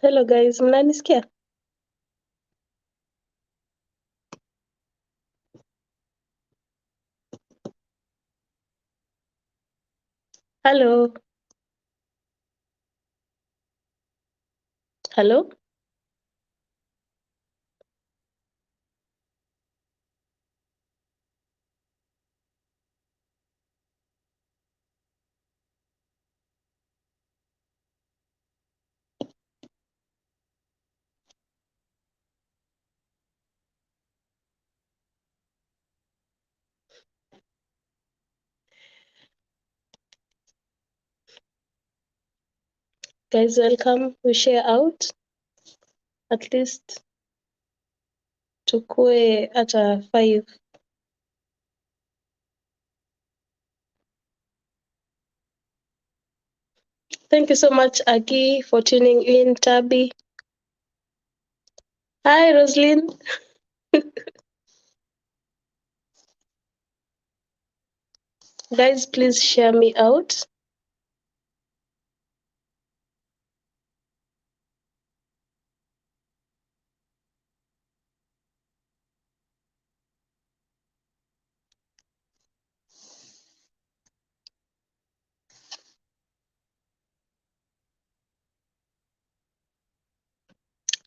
Hello guys, mnanisikia? Hello. Hello. Guys, welcome. We share out. At least tukue hata 5. Thank you so much, Aki, for tuning in. Tabi. Hi, Roslyn. Guys, please share me out.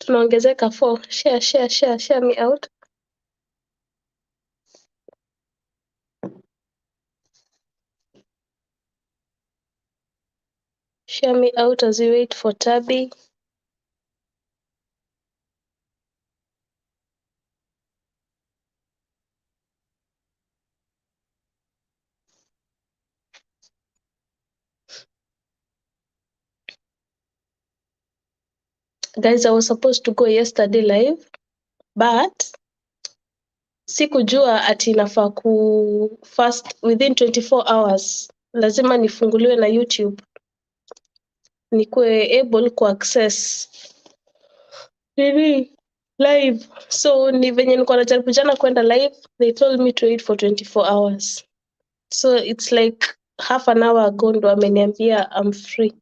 Tunaongezeka 4. Share me out. Share me out as we wait for Tabi. Guys, I was supposed to go yesterday live, but sikujua ati inafaa ku fast within 24 hours. Lazima nifunguliwe na YouTube nikuwe able ku access nini live. So ni venye nilikuwa najaribu jana kwenda live, they told me to wait for 24 hours. So it's like half an hour ago ndo ameniambia I'm free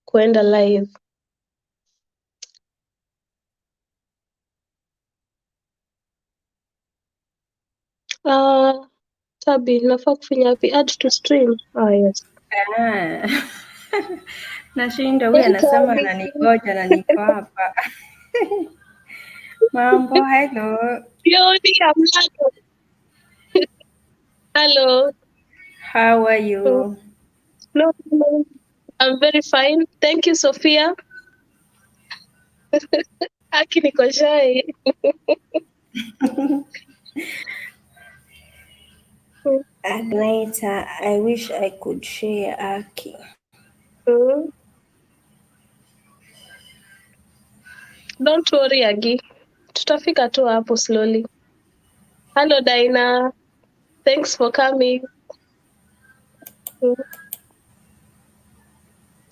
kuenda live. Tabi, nafaa kufanya wapi? Add to stream. Yes. Nashinda huyu anasema ananigoja na niko hapa. Mambo, hello. Hello. How are you? No, I'm very fine. Thank you, Sophia. Aki niko shy. Agneta, I wish I could share Aki. Don't worry, Agi. Tutafika tu hapo slowly. Hello, Dina. Thanks for coming.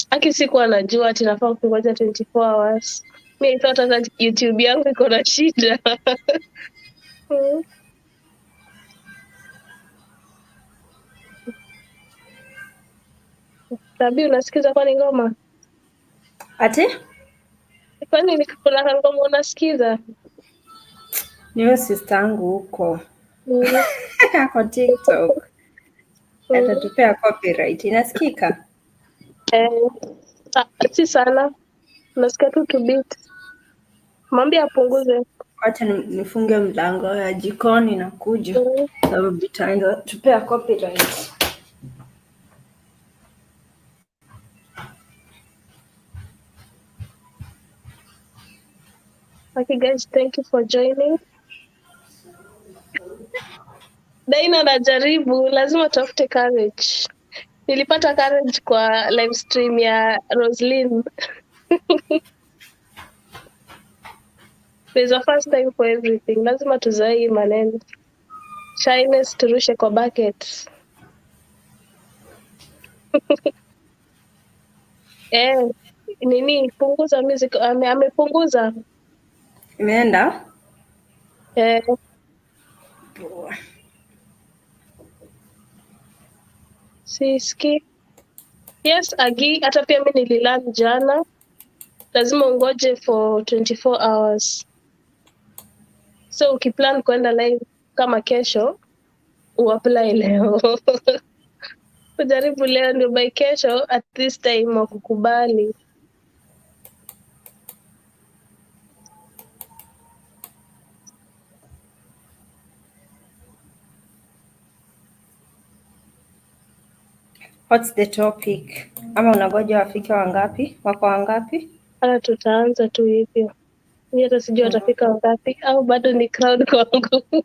Aki sikuwa najua ati nafaa kungoja 24 hours. Mi thought hata YouTube yangu iko na shida. Tabi, unasikiza kwani ngoma? Ati? Kwani kuna ngoma unasikiza? Niyo sister yangu huko. Kwa TikTok. Atatupea copyright. Inasikika? Si sana. Nasikia tu beat. Mwambie apunguze. Wacha nifunge mlango ya jikoni na kuja. Sababu bitaanza tupea copyright. Okay guys, thank you for joining. Daina najaribu, lazima tafute courage. Nilipata courage kwa live stream ya Roslyn. There's a first time for everything. Lazima tuzoe hii maneno. Shyness turushe kwa bucket. Nini punguza music, amepunguza. Imeenda? Siski. Yes, Agi, hata pia mimi nililearn jana. lazima ungoje for 24 hours. So ukiplan kwenda live kama kesho, uapply leo. Ujaribu leo ndio by kesho at this time wakukubali. What's the topic? Ama unangoja wafike wangapi? Wako wangapi? Hata tutaanza tu hivyo. Mimi hata sijui watafika wangapi au bado ni crowd kwangu.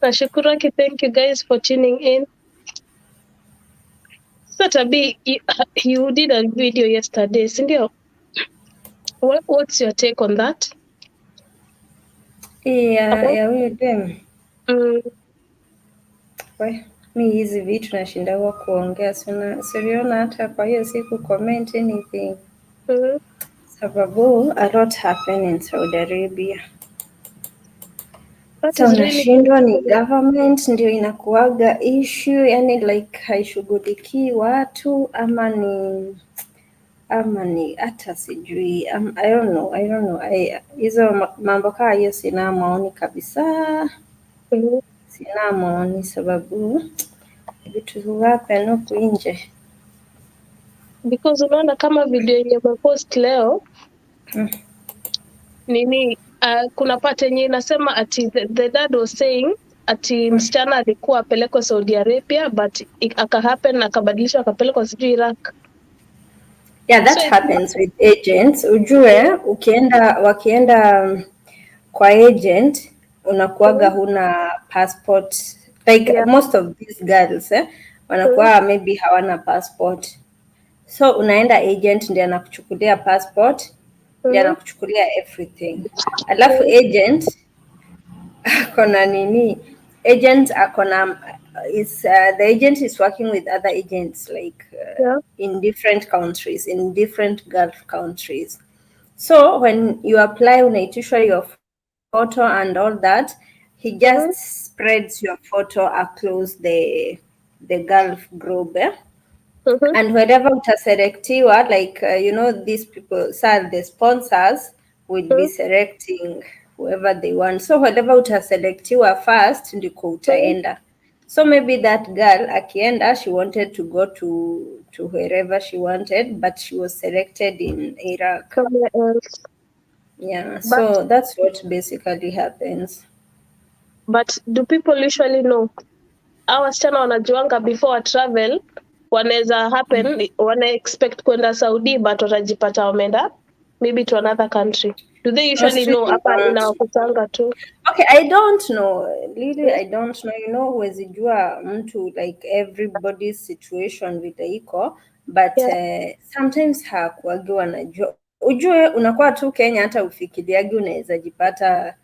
Nashukuru thank you guys for tuning in. So Tabi, you did a video yesterday, si ndio? What's your take on that? Ya huyo dem. Mi hizi vitu nashindagwa kuongea, siliona hata kwa hiyo siku comment anything. Sababu a lot happen in Saudi Arabia. So nashindwa ni government ndio inakuaga issue, yani like haishughulikii watu ama ni hata sijui. I don't know. Hizo mambo kaa hiyo sina maoni kabisa. Sina maoni sababu vitu happen huku nje. Because unaona kama video yenye umepost leo nini, kuna part yenye inasema ati the dad was saying ati msichana alikuwa apelekwa Saudi Arabia but happen akabadilishwa akapelekwa sijui Iraq. Yeah, that happens with agents. Ujue wakienda kwa agent unakuaga huna passport like most of these girls wanakuwa maybe hawana passport, so unaenda agent ndiye anakuchukulia passport, ndiye anakuchukulia everything. Alafu agent akona nini, agent akona the agent is working with other agents like in different countries, in different Gulf countries. So when you apply, unaitishwa your photo and all that, he just spreads your photo across the Gulf globe. And wherever utaselectiwa, like these people, the sponsors will be selecting whoever they want. So wherever utaselectiwa first ndiko utaenda. So maybe that girl akienda, she wanted to go to wherever she wanted, but she was selected in Iraq. Somewhere else. Yeah, so that's what basically happens. But do people usually know? Our wasichana wanajuanga before travel wanaweza happen, wana expect kwenda Saudi but watajipata wameenda maybe to another country. Do they usually know hapa inawakutanga tu? Okay, I don't know. Really, I don't know. Huwezi jua mtu like everybody's situation vile iko, but sometimes hakuagi wanajua. Ujue unakuwa tu Kenya, hata ufikiriagi unaweza jipata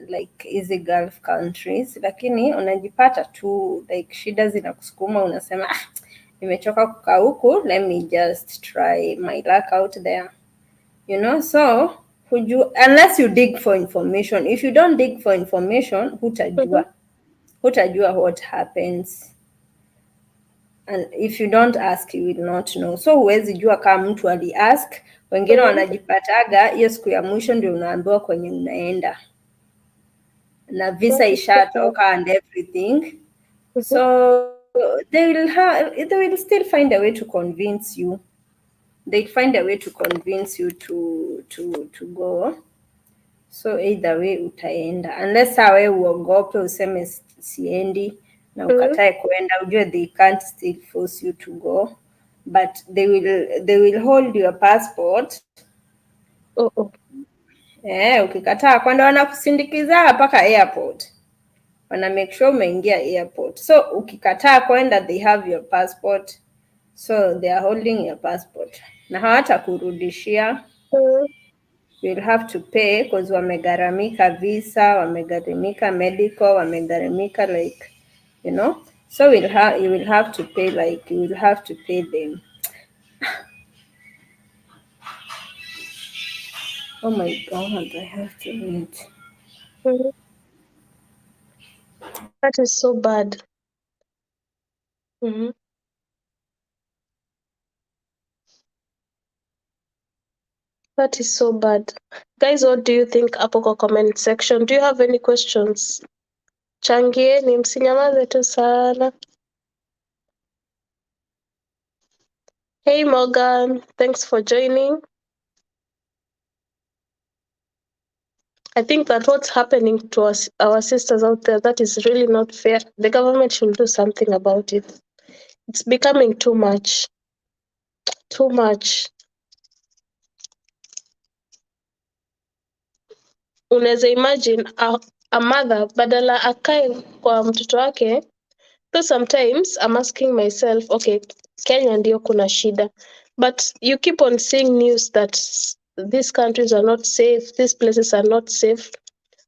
like hizi Gulf countries, lakini unajipata tu like shida zinakusukuma, unasema nimechoka kukaa huku, let me just try my luck out there, so unless you dig for information. If you don't dig for information, hutajua what happens, and if you don't ask, you will not know. So huwezi jua kama mtu aliask. Wengine wanajipataga hiyo siku ya mwisho ndio unaambiwa kwenye unaenda na visa ishatoka and everything. So they will still find a way to convince you. They find a way to convince you to go. So either way utaenda, unless awe uogope useme siendi na ukatae kuenda, ujue they can't still force you to go, but they will hold your passport. Ukikataa kwenda wanakusindikiza mpaka airport, wana make sure umeingia airport. So ukikataa kwenda, they have your passport, so they are holding your passport na hawatakurudishia. You'll have to pay because wamegharamika visa, wamegharamika medical, wamegharamika like so you will have to pay, like you will have to pay them. Oh my God, I have to eat. That is so bad. That is so bad. Guys, what do you think hapo kwa comment section? Do you have any questions? Changieni, msinyamaze tu sana. Hey Morgan, thanks for joining. I think that what's happening to us, our sisters out there, that is really not fair. The government should do something about it. It's becoming too much. Too much. Unaweza imagine a mother badala akae kwa mtoto wake. So sometimes I'm asking myself, okay, Kenya ndio kuna shida. But you keep on seeing news that these countries are not safe, these places are not safe.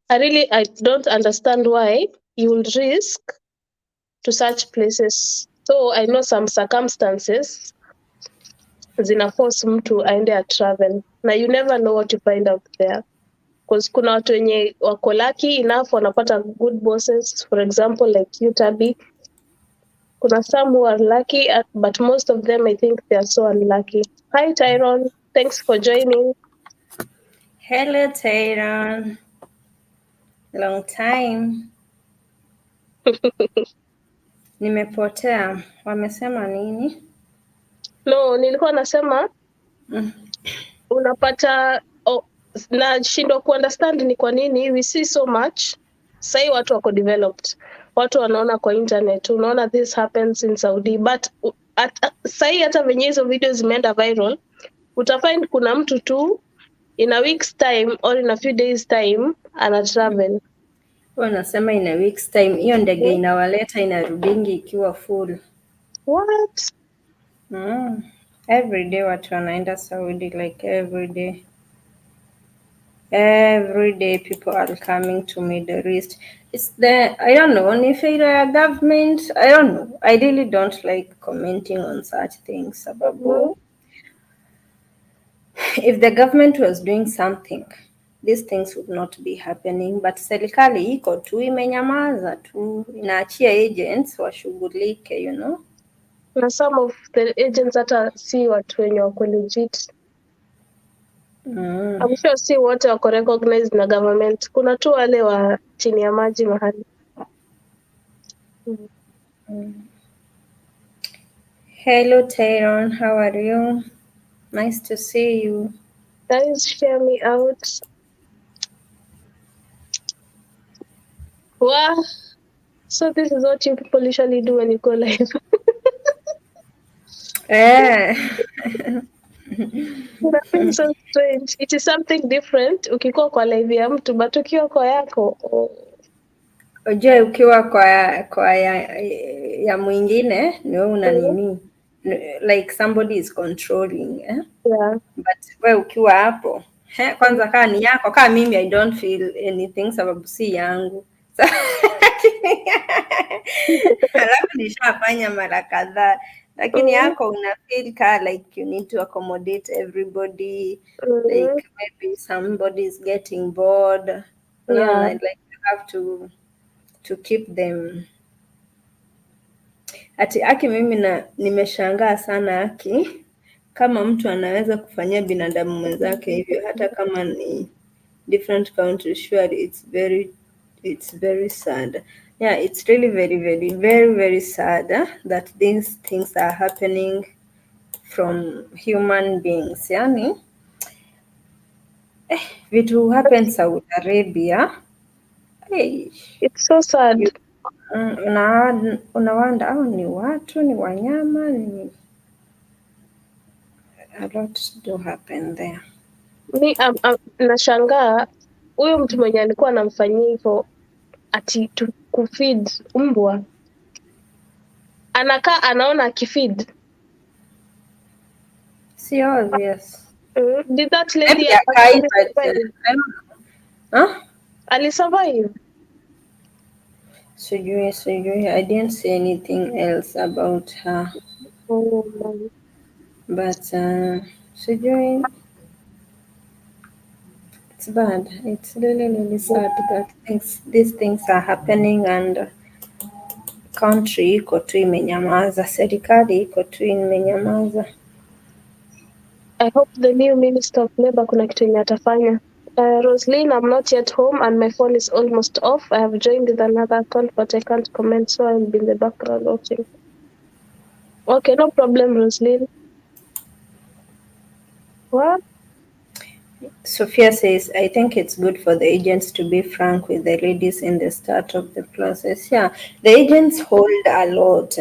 I don't understand why you will risk to such places. So I know some circumstances zina force mtu aende a travel. Na you never know what you find out there. Because kuna watu wenye wako lucky enough wanapata good bosses, for example like you Tabi. Kuna some who are lucky, but most of them I think they are so unlucky. Hi Tyrone, thanks for joining. Hello Tyrone. Long time. Nimepotea. Wamesema nini? No, nilikuwa nasema unapata nashindwa kuunderstand ni kwa nini we see so much. Sai watu wako developed. Watu wanaona kwa internet, unaona this happens in Saudi, but sai hata venye hizo video zimeenda viral, utafind kuna mtu tu in a week's time or in a few days time ana travel. Wanasema in a week's time hiyo ndege inawaleta inarudingi ikiwa full. What? Every day watu wanaenda Saudi, like every day. Every day people are coming to Middle East. It's I don't know, if a government, I don't know. I really don't like commenting on such things. If the government was doing something, these things would not be happening, but serikali iko tu imenyamaza tu, inaachia agents washughulike, you know. Na some of the agents hata si watu wenye wako legit. I'm sure si wote wako recognized na government. Kuna tu wale wa chini ya maji mahali. Hello Tyrone, how are you? Nice to see you. Guys, share me out. Wow. So this is what you people usually do when you go live. That's so strange. It is something different ukikuwa kwa live ya mtu, but ukiwa kwa yako. Ujue ukiwa kwa ya mwingine ni wewe una nini, like somebody is controlling, Yeah. But wewe ukiwa hapo kwanza kaa ni yako, kaa mimi I don't feel anything sababu si yangu. Alafu nishafanya mara kadhaa, lakini yako una feel ka like you need to accommodate everybody. Like maybe somebody is getting bored. Yeah. Like you have to keep them. Aki mimi nimeshangaa sana Aki, kama mtu anaweza kufanyia binadamu mwenzake hivyo hata kama ni different countries. Surely it's very sad. Yeah, it's really very very very very sad that these things are happening from human beings. Yani vitu happen Saudi Arabia. Hey, it's so sad. Unawanda au ni watu, ni wanyama, ni a lot do happen there. Mi nashangaa huyo mtu mwenye alikuwa anamfanyia hivyo ati kufeed mbwa, anakaa anaona akifeed. Si obvious. Did that lady alisurvive? Sijui. I didn't see anything else about her. But sijui. It's bad. It's really really sad that these things are happening and country iko tu imenyamaza, serikali iko tu imenyamaza. I hope the new Minister of Labor kuna kitu yenye atafanya. Roslyn, I'm not yet home and my phone is almost off. I have joined with another account, but I can't comment, so I'll be in the background watching. Okay, no problem, Roslyn. What? Sophia says, I think it's good for the agents to be frank with the ladies in the start of the process. Yeah, the agents hold a lot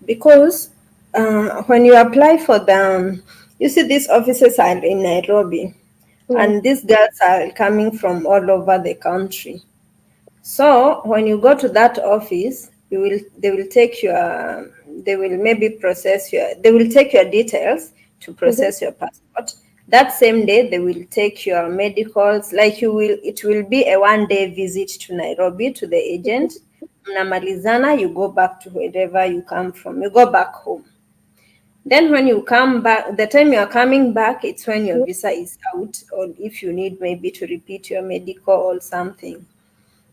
because when you apply for them, you see these offices are in Nairobi, and these girls are coming from all over the country. So when you go to that office, they will take your, they will maybe process your, they will take your details to process your passport. That same day, they will take your medicals. Like it will be a 1-day visit to Nairobi to the agent. Mnamalizana, you go back to wherever you come from. You go back home. Then when you come back, the time you are coming back, it's when your visa is out, or if you need maybe to repeat your medical or something.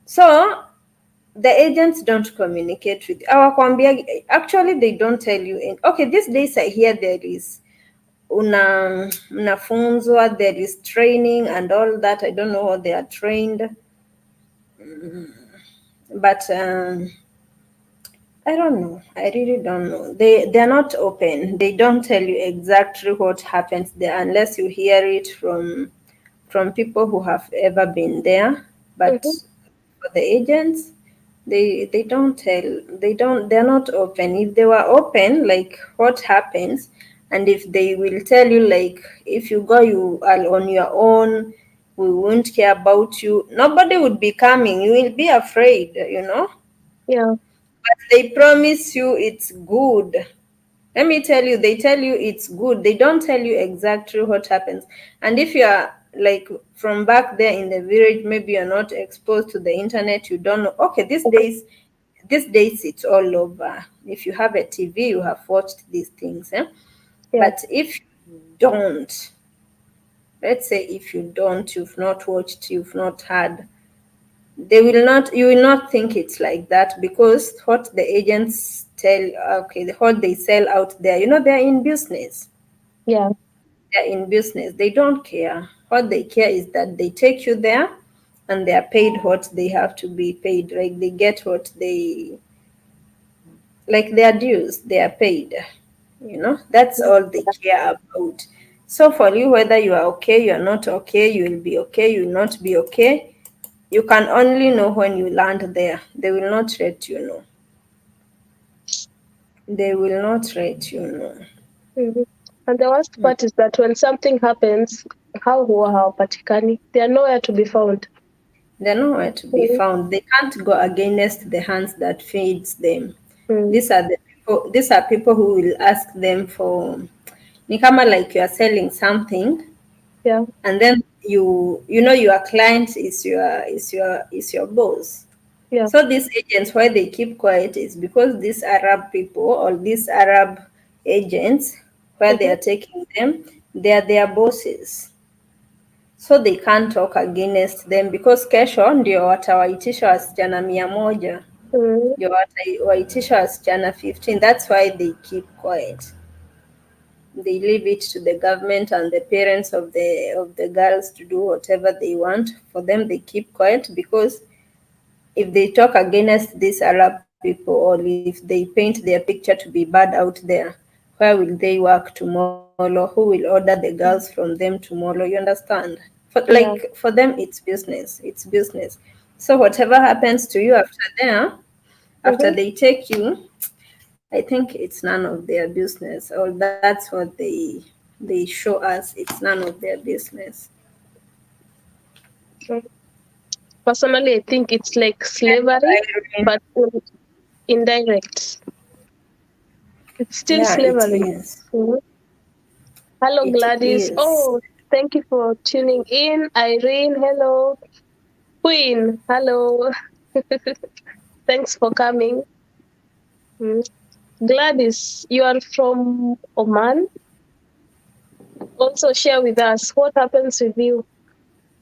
So the agents don't communicate with actually they don't tell you okay, these days I hear there is mnafunzwa, there is training and all that. I don't know how they are trained, but I don't know. I really don't know. They're not open. They don't tell you exactly what happens there unless you hear it from people who have ever been there. But for the agents, they don't tell. They're not open. If they were open, like what happens, and if they will tell you, like, if you go, you are on your own, we won't care about you, nobody would be coming. You will be afraid, Yeah. but they promise you it's good. Let me tell you, they tell you it's good. They don't tell you exactly what happens. And if you are like from back there in the village, maybe you're not exposed to the internet, you don't know. Okay, these days it's all over. If you have a TV, you have watched these things. Yeah. But if you don't, let's say if you don't, you've not watched, you've not heard, you will not think it's like that, because what the agents what they sell out there, they're in business. Yeah. They're in business. They don't care. What they care is that they take you there and they are paid what they have to be paid. Like they get what like their dues, they are paid. That's all they care about. So for you, whether you are okay, you are not okay, you will be okay, you will not be okay, you can only know when you land there. They will not let you know. They will not let you know. And the worst part is that when something happens, how huwa hawapatikani? They are nowhere to be found. They're nowhere to be found. They can't go against the hands that feeds them. These are people who will ask them for, ni kama like you are selling something, Yeah. and then your client is your boss. Yeah. So these agents, why they keep quiet is because these Arab people or these Arab agents, where they are taking them, they are their bosses. So they can't talk against them, because kesho ndio watawaitisha wasichana 100, ndio watawaitisha wasichana 15. That's why they keep quiet. They leave it to the government and the parents of the girls to do whatever they want. For them, they keep quiet, because if they talk against these Arab people, or if they paint their picture to be bad out there, where will they work tomorrow? Who will order the girls from them tomorrow? You understand? For them, it's business. It's business. So whatever happens to you after they take you, I think it's none of their business. Or that's what they show us. It's none of their business. Personally, I think it's like slavery, but indirect. It's still slavery. It is. Hello, It Gladys. is. Oh, thank you for tuning in. Irene, hello. Queen, hello. Thanks for coming. Gladys, you are from Oman. Also share with us what happens with you.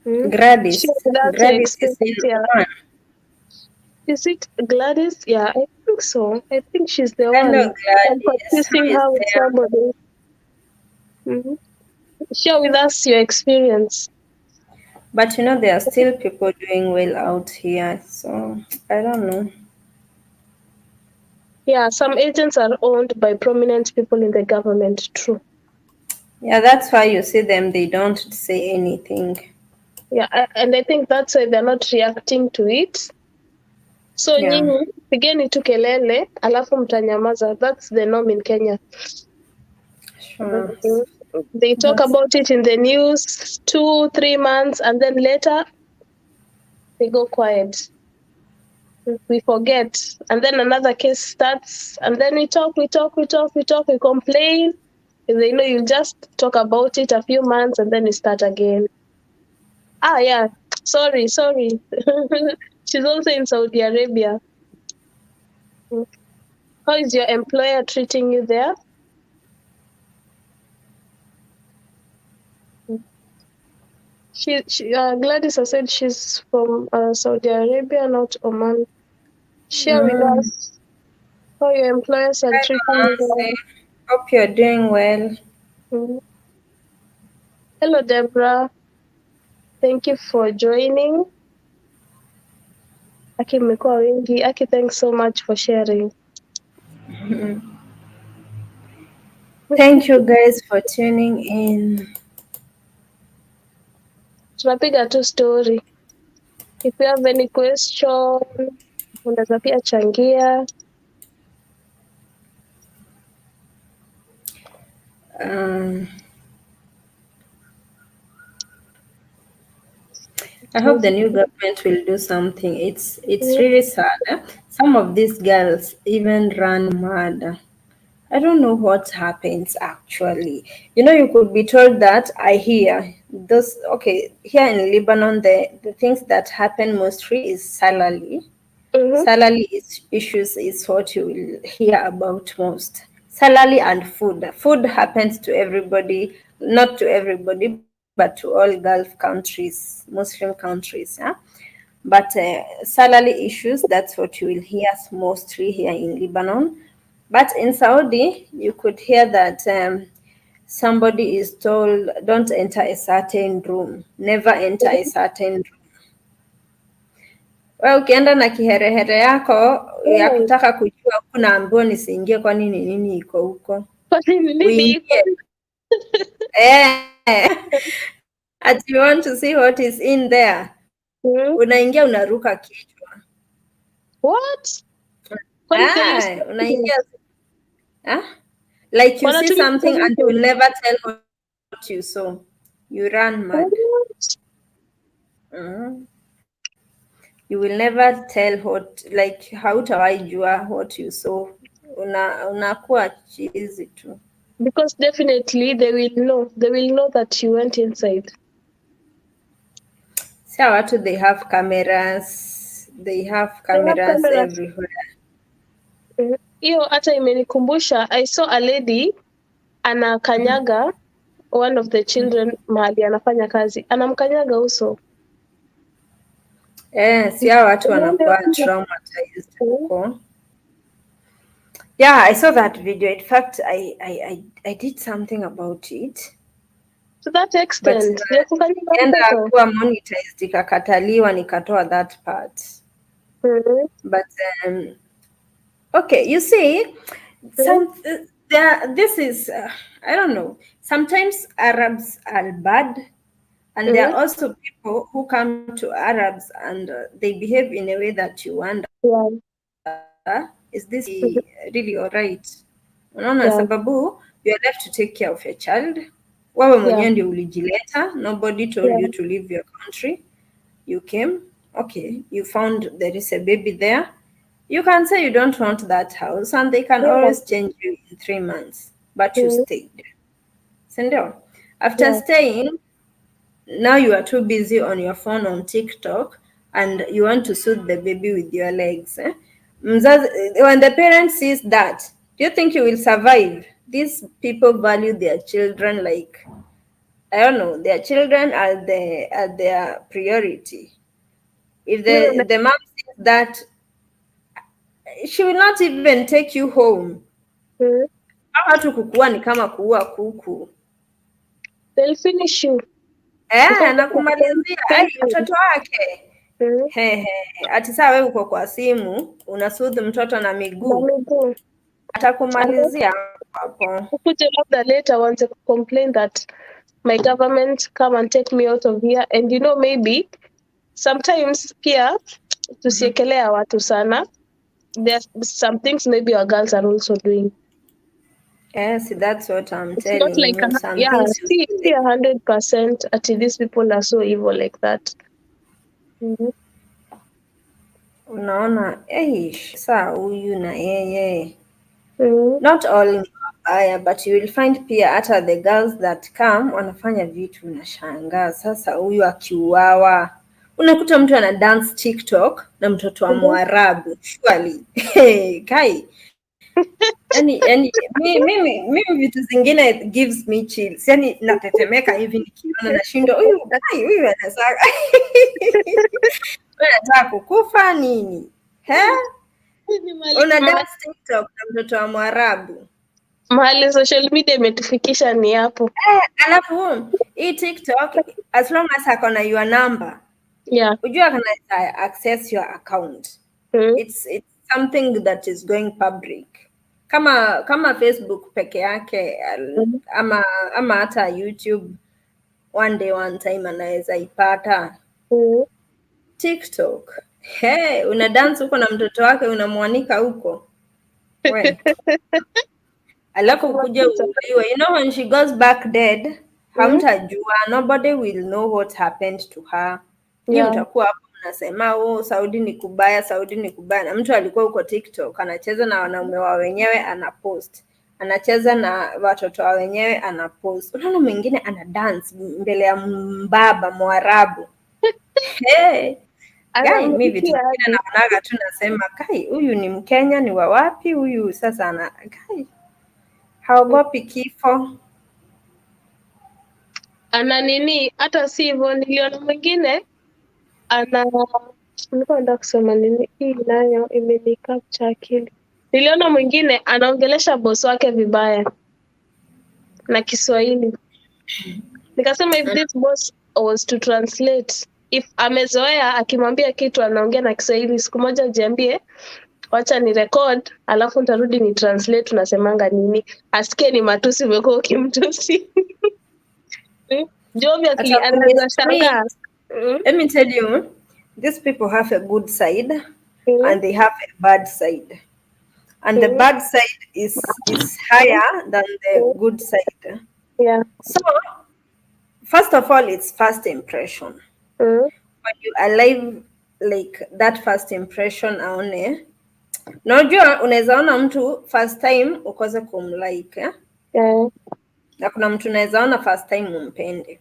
Gladys. Share with us Gladys is in Oman. Is it Gladys? Yeah, I think so. I think she's the Hello, one. I'm Gladys. confusing her with somebody. Share with us your experience. But there are still people doing well out here. So I don't know. Yeah, some agents are owned by prominent people in the government, true. Yeah, that's why you see them, they don't say anything. Yeah, and I think that's why they're not reacting to it. So Yeah. nyinyi pigeni tu kelele alafu mtanyamaza. That's the norm in Kenya. Sure. They talk about it in the news 2-3 months and then later they go quiet. We forget, and then another case starts, and then we complain. You just talk about it a few months and then you start again. Yeah, sorry. She's also in Saudi Arabia. How is your employer treating you there? Gladys has said she's from Saudi Arabia, not Oman. Share with us how your employers are treating you there. Hope you're doing well. Hello, Deborah. Thank you for joining. Aki mmekuwa wengi. Aki, thanks so much for sharing. Thank you guys for tuning in. Tunapiga tu story. If you have any question, unaweza pia changia. I hope the new government will do something. It's really sad. Some of these girls even run mad. I don't know what happens actually. You could be told that I hear those. Okay, here in Lebanon, the things that happen mostly is salary. Salary issues is what you will hear about most. Salary and food. Food happens to everybody, not to everybody, but to all Gulf countries, Muslim countries. Yeah? But salary issues, that's what you will hear mostly here in Lebanon. But in Saudi, you could hear that somebody is told, don't enter a certain room, never enter a certain room. Wewe ukienda na kiherehere yako ya kutaka kujua, unaambiwa nisiingie, kwani nini iko huko? Uingie. As you want to see what is in there. Unaingia unaruka kichwa. What? Unaingia. Like you see something and you will never tell what you saw. You run mad. You will never tell hautawaijua what you saw. Unakuwa chizi tu. Because definitely they will know that you went inside. Sia watu, they have cameras everywhere. Hiyo hata imenikumbusha, I saw a lady anakanyaga one of the children mahali anafanya kazi, anamkanyaga uso. Sia watu wanakuwa traumatized huko. Yeah, I saw that video. In fact, I did something about it. To that extent, enda kuwa monetized ikakataliwa, nikatoa that part. But okay, you see, this is I don't know. Sometimes Arabs are bad, and there are also people who come to Arabs and they behave in a way that you wonder, is this really all right? Unaona, sababu you are left to take care of your child. Wewe mwenyewe ndio ulijileta. Nobody told you to leave your country. You came, okay, you found there is a baby there. You can say you don't want that house and they can always change you in 3 months, but you stayed. Sindio? After staying, now you are too busy on your phone on TikTok and you want to soothe the baby with your legs. When the parent sees that, do you think you will survive? These people value their children like, I don't know, their children are their priority. If the mom sees that, she will not even take you home. Watu kukua ni kama kuua kuku. They'll finish you. Anakumalizia mtoto wake. Ati saa wewe uko kwa simu unasudhi mtoto na miguu, atakumalizia hapo. Ukuje labda later waanze complain that my government come and take me out of here, and you know, maybe sometimes pia tusiekelea watu sana. There's some things maybe our girls are also doing. Yes, that's what I'm It's telling not like you. Some yeah, things you see 100% ati these people are so evil like that. unaona saa huyu na yeye not all ni wabaya, but you will find pia hata the girls that come wanafanya vitu unashangaa. Sasa huyu akiuawa, unakuta mtu ana dance TikTok na mtoto wa Mwarabu. Surely kai yani mimi vitu zingine it gives me chills, yani natetemeka hivi nikiona, nashindwa huyu anasaka unataka kukufa nini? Una dance TikTok na mtoto wa Mwarabu. Mahali social media imetufikisha ni hapo. Alafu hii TikTok, as long as ako na your number, ujua kana access your account. It's something that is going public. Kama Facebook peke yake, ama hata YouTube one day one time anaweza ipata. TikTok, una dance huko na mtoto wake, unamwanika huko we. Alafu kuja uuliwe. You know, when she goes back dead, hamtajua. Nobody will know what happened to her. Mtakuwa hapo mnasema Saudi ni kubaya, Saudi ni kubaya. Na mtu alikuwa huko TikTok anacheza na wanaume wa wenyewe, anapost. Anacheza na watoto wa wenyewe, anapost. Unaona mwingine ana dance mbele ya mbaba Mwarabu. Mimi vitu vingine naonaga tu nasema huyu ni Mkenya, ni wa wapi huyu? Sasa haogopi kifo. Ana nini? Hata si hivyo, niliona mwingine nilikuwa nataka kusema nini, hii nayo imenicapture akili. Niliona mwingine anaongelesha boss wake vibaya na Kiswahili. Nikasema if this boss was to translate, if amezoea akimwambia kitu anaongea na Kiswahili, siku moja jiambie wacha ni record alafu nitarudi ni translate unasemanga nini, asikie ni matusi umekuwa ukimtusi. Jovi anaweza shangaa. Let me tell you, these people have a good side and they have a bad side, and the bad side is higher than the good side. So first of all, it's first impression. When you alive like that first impression aone. Unajua unaweza ona mtu first time ukose kumlike. Na kuna mtu unaweza ona first time umpende.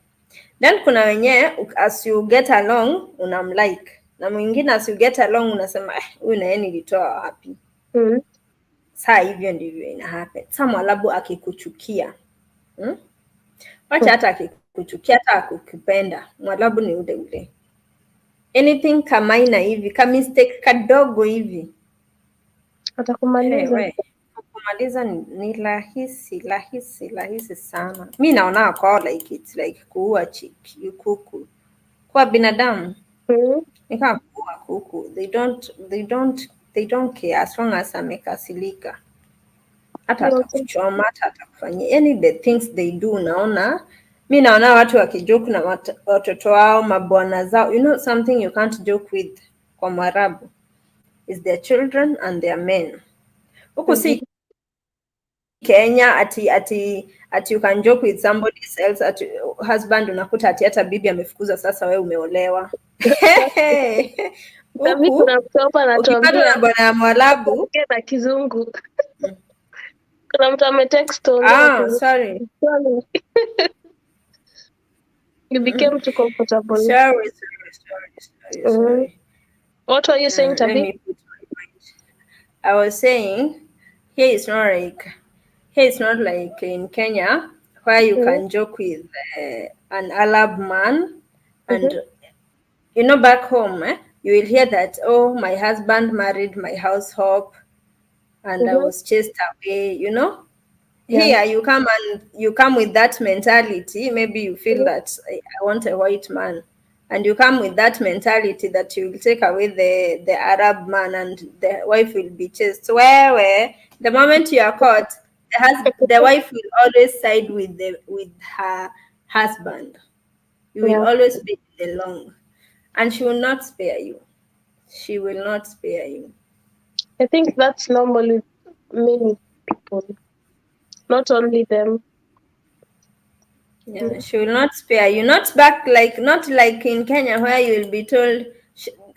Then kuna wenye as you get along unamlike. Na mwingine as you get along unasema huyu na yeye nilitoa wapi? Saa hivyo ndivyo ina happen. Sa Mwarabu akikuchukia. Wacha hata akikuchukia, hata akukupenda, Mwarabu ni ule. Anything kama ina hivi, kama mistake kadogo hivi, atakumaliza. Kumaliza ni rahisi sana. Mimi naona kwa like it's like kuua kuku. Kwa binadamu, ni kama kuua kuku. They don't care as long as amekasilika. Hata atakuchoma, hata atakufanyia. Any the things they do, naona watu wakijoke na watoto wao, mabwana zao. You know something you can't joke with kwa Mwarabu is their children and their men. Huku si Kenya ati you can joke with somebody else, ati husband unakuta ati hata bibi amefukuza, sasa wewe umeolewa. Ukipata na bwana ya Mwarabu na kizungu. Kuna mtu ametext sorry. You became too comfortable. Sorry. What were you saying, Tabi? I was saying here it's not like in Kenya where you can joke with an Arab man, and you know back home you will hear that my husband married my house help and I was chased away, you know. Here you come with that mentality. Maybe you feel that I want a white man, and you come with that mentality that you will take away the Arab man and the wife will be chased. Where the moment you are caught, the wife will always side with her husband. You will Yeah. always be in the long, and she will not spare you. She will not spare you. I think that's normal with many people, not only them. Yeah, she will not spare you. Not like in Kenya where you will be told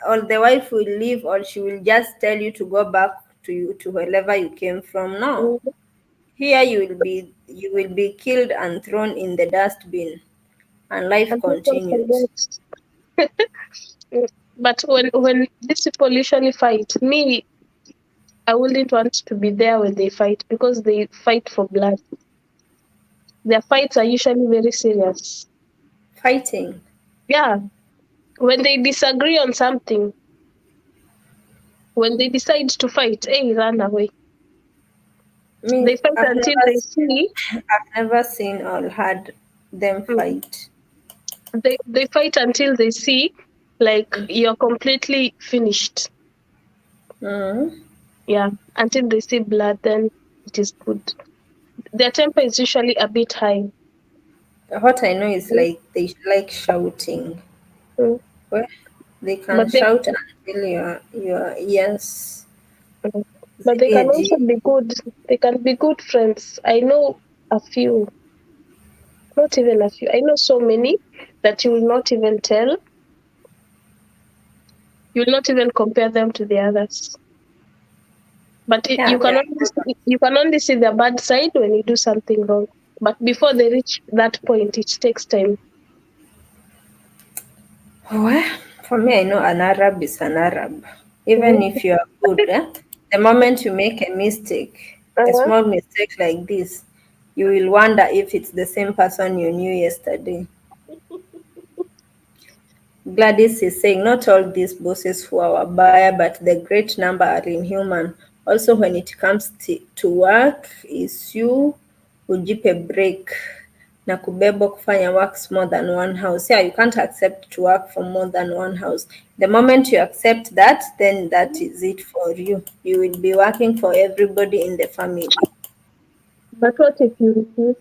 or the wife will leave or she will just tell you to go back to wherever you came from. No. Mhm. Here you will be killed and thrown in the dustbin and life And people continues. forget. But when these people usually fight, me, I wouldn't want to be there when they fight because they fight for blood. Their fights are usually very serious. Fighting. Yeah. When they disagree on something, when they decide to fight, hey, run away. They Me, fight until they see. I've never seen or heard them Mm, fight. they fight until they see like you're completely finished. Mm. Yeah. Until they see blood, then it is good. Their temper is usually a bit high. What I know is like they like shouting. Mm. Well, they can But they shout until your ears mm, but they can zilie also be good. They can be good friends. I know a few, not even a few. I know so many that you will not even tell. You will not even compare them to the others. But Yeah, you can only see their bad side when you do something wrong. But before they reach that point, it takes time. well, for me, I know an Arab is an Arab. Even Mhm. if you are good, the moment you make a mistake, a Uh-huh. small mistake like this, you will wonder if it's the same person you knew yesterday. Gladys is saying, not all these bosses who are wabaya, but the great number are inhuman. Also, when it comes to work, is you ujipe break na kubebwa kufanya works more than one house. Yeah, you can't accept to work for more than one house. The moment you accept that, then that is it for you. You will be working for everybody in the family. But what if you refuse?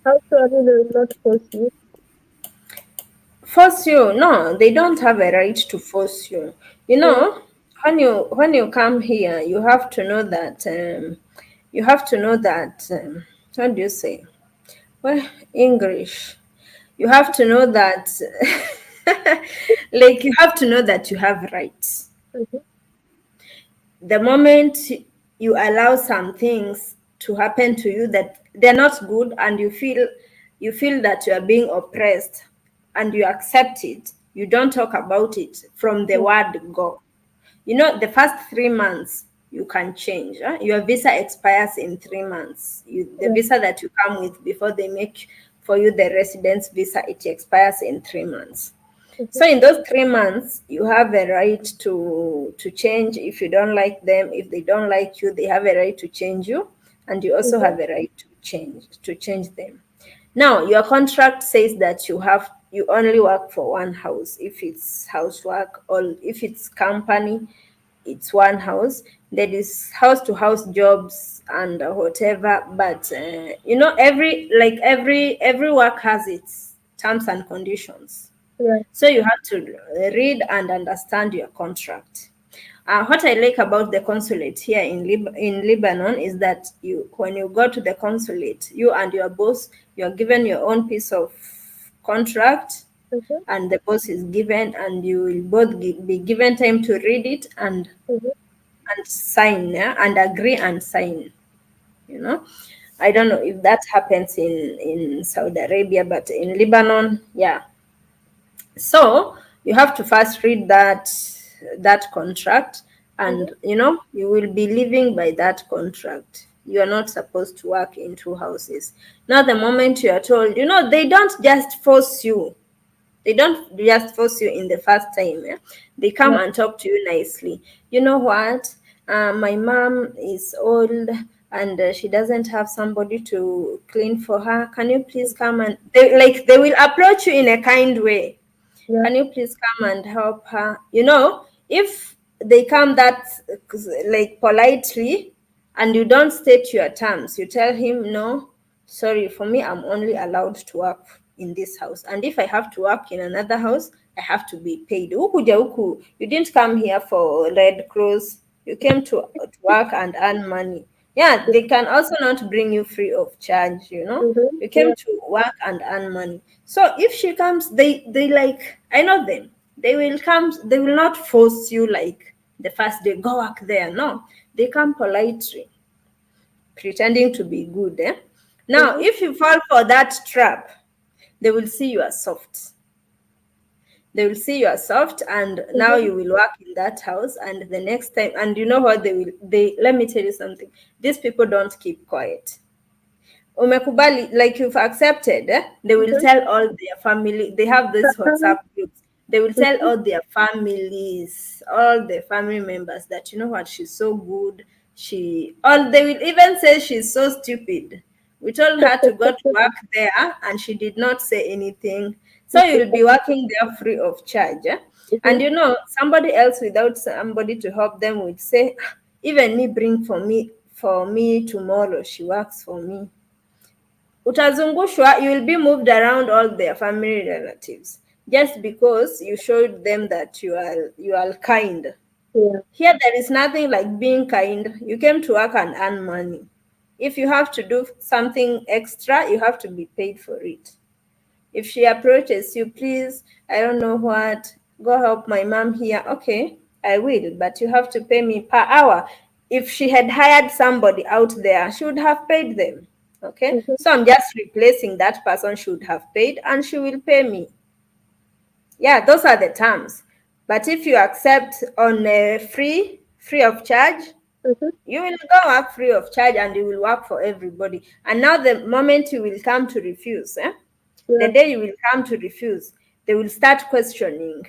How sure they will not force you? Force you? No, they don't have a right to force you. You Mm, know, when you come here, you have to know that how do you say? Well, English. You have to know that like you have to know that you have rights. mhm, The moment you allow some things to happen to you that they're not good and you feel that you are being oppressed and you accept it, you don't talk about it from the mm, word go. The first 3 months you can change. Your visa expires in 3 months. The mm, visa that you come with before they make for you the residence visa, it expires in 3 months. mhm, So in those 3 months, you have a right to change if you don't like them. If they don't like you, they have a right to change you, and you also mhm, have a right to change them. Now, your contract says that you only work for one house. If it's housework or if it's company, it's one house. There is house to house jobs and whatever, but every work has its terms and conditions. right. So you have to read and understand your contract. What I like about the consulate here in Lebanon is that when you go to the consulate, you and your boss, you're given your own piece of contract, Mhm, and the boss is given, and you will both be given time to read it mhm. and sign, yeah? And agree and sign. You know, I don't know if that happens in Saudi Arabia, but in Lebanon, yeah. So you have to first read that contract, Mhm. and you will be living by that contract. You are not supposed to work in two houses. Now, the moment you are told, they don't just force you. They don't just force you in the first time. They come Yeah. and talk to you nicely. You know what? my mom is old and she doesn't have somebody to clean for her. Can you please come and they will approach you in a kind way. Yeah. Can you please come and help her? If they come that like politely and you don't state your terms, you tell him, no, sorry, for me, I'm only allowed to work in this house. And if I have to work in another house, I have to be paid. You didn't come here for Red Cross. You came to work and earn money. Yeah, they can also not bring you free of charge. Mm-hmm. You Yeah. came to work and earn money. So if she comes, they like, I know them. They will come, they will not force you like the first day, go work there. No, they come politely, pretending to be good. Now, Mm-hmm. if you fall for that trap, they will see you as soft. They will see you as soft, and now Mm-hmm. you will work in that house. And the next time, and you know what they let me tell you something. These people don't keep quiet. Umekubali, like you've accepted, they will Mm-hmm. tell all their family. They have this WhatsApp groups. They will tell Mm-hmm. all their families, all the family members that, you know what, she's so good. They will even say she's so stupid. We told her to go to work there and she did not say anything. So you'll be working there free of charge. And Mm-hmm. somebody else without somebody to help them would say, "Ah, even me bring for me tomorrow, she works for me." Utazungushwa, you will be moved around all their family relatives just because you showed them that you are kind. Yeah. Here there is nothing like being kind. You came to work and earn money. If you have to do something extra, you have to be paid for it. If she approaches you, please, I don't know what, go help my mom here. Okay, I will, but you have to pay me per hour. If she had hired somebody out there, she would have paid them. Okay, Mm-hmm. so I'm just replacing that person should have paid and she will pay me. Yeah, those are the terms. But if you accept on a free of charge, Mm-hmm. you will go work free of charge and you will work for everybody. And now the moment you will come to refuse, the Yeah. day you will come to refuse, they will start questioning.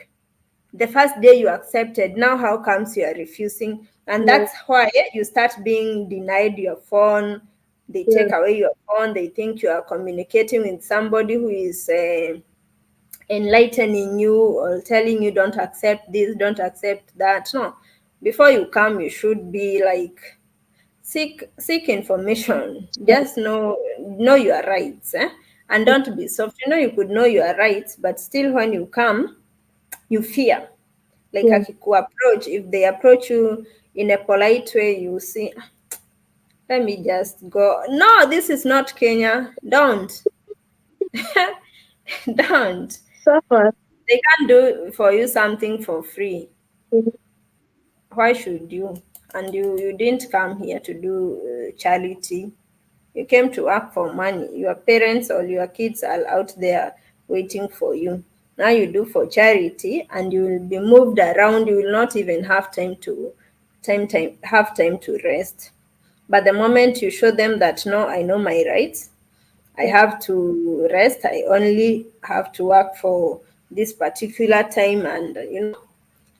The first day you accepted, now how comes you are refusing? And Yeah. that's why you start being denied your phone. They Yeah. take away your phone. They think you are communicating with somebody who is enlightening you or telling you don't accept this, don't accept that. No, before you come, you should be like seek information. Just know your rights, and don't be soft. You could know your rights, but still when you come, you fear. Like Yeah. akiku approach, if they approach you in a polite way, you see, let me just go. No, this is not Kenya. Don't. Don't. Suffer. They can't do for you something for free. Mm-hmm. Why should you? And you didn't come here to do charity. You came to work for money. Your parents or your kids are out there waiting for you. Now you do for charity and you will be moved around. You will not even have time to rest. But the moment you show them that, no, I know my rights, I Yeah. have to rest, I only have to work for this particular time, and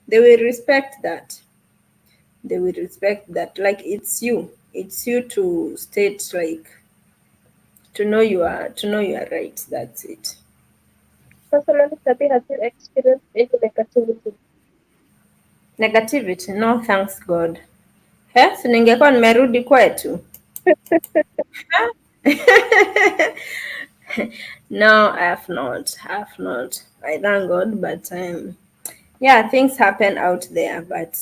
they will respect that. They will respect that. Like it's you to state, like, to know your rights. That's it. Personally, Sabi, have you experienced any negativity? Negativity, no thanks God. Si ningekuwa nimerudi kwetu. No, I have not. I thank God, but yeah, things happen out there. But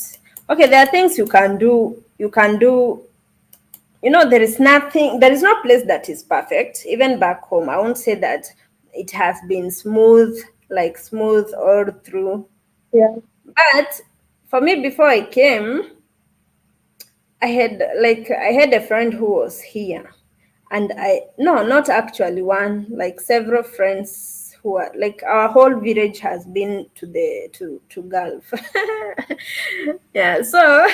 okay, there are things you can do. There is no place that is perfect. Even back home, I won't say that it has been smooth all through. Yeah. But for me, before I came, I had a friend who was here, and I no, not actually one, like several friends who are like our whole village has been to Gulf. Yeah, so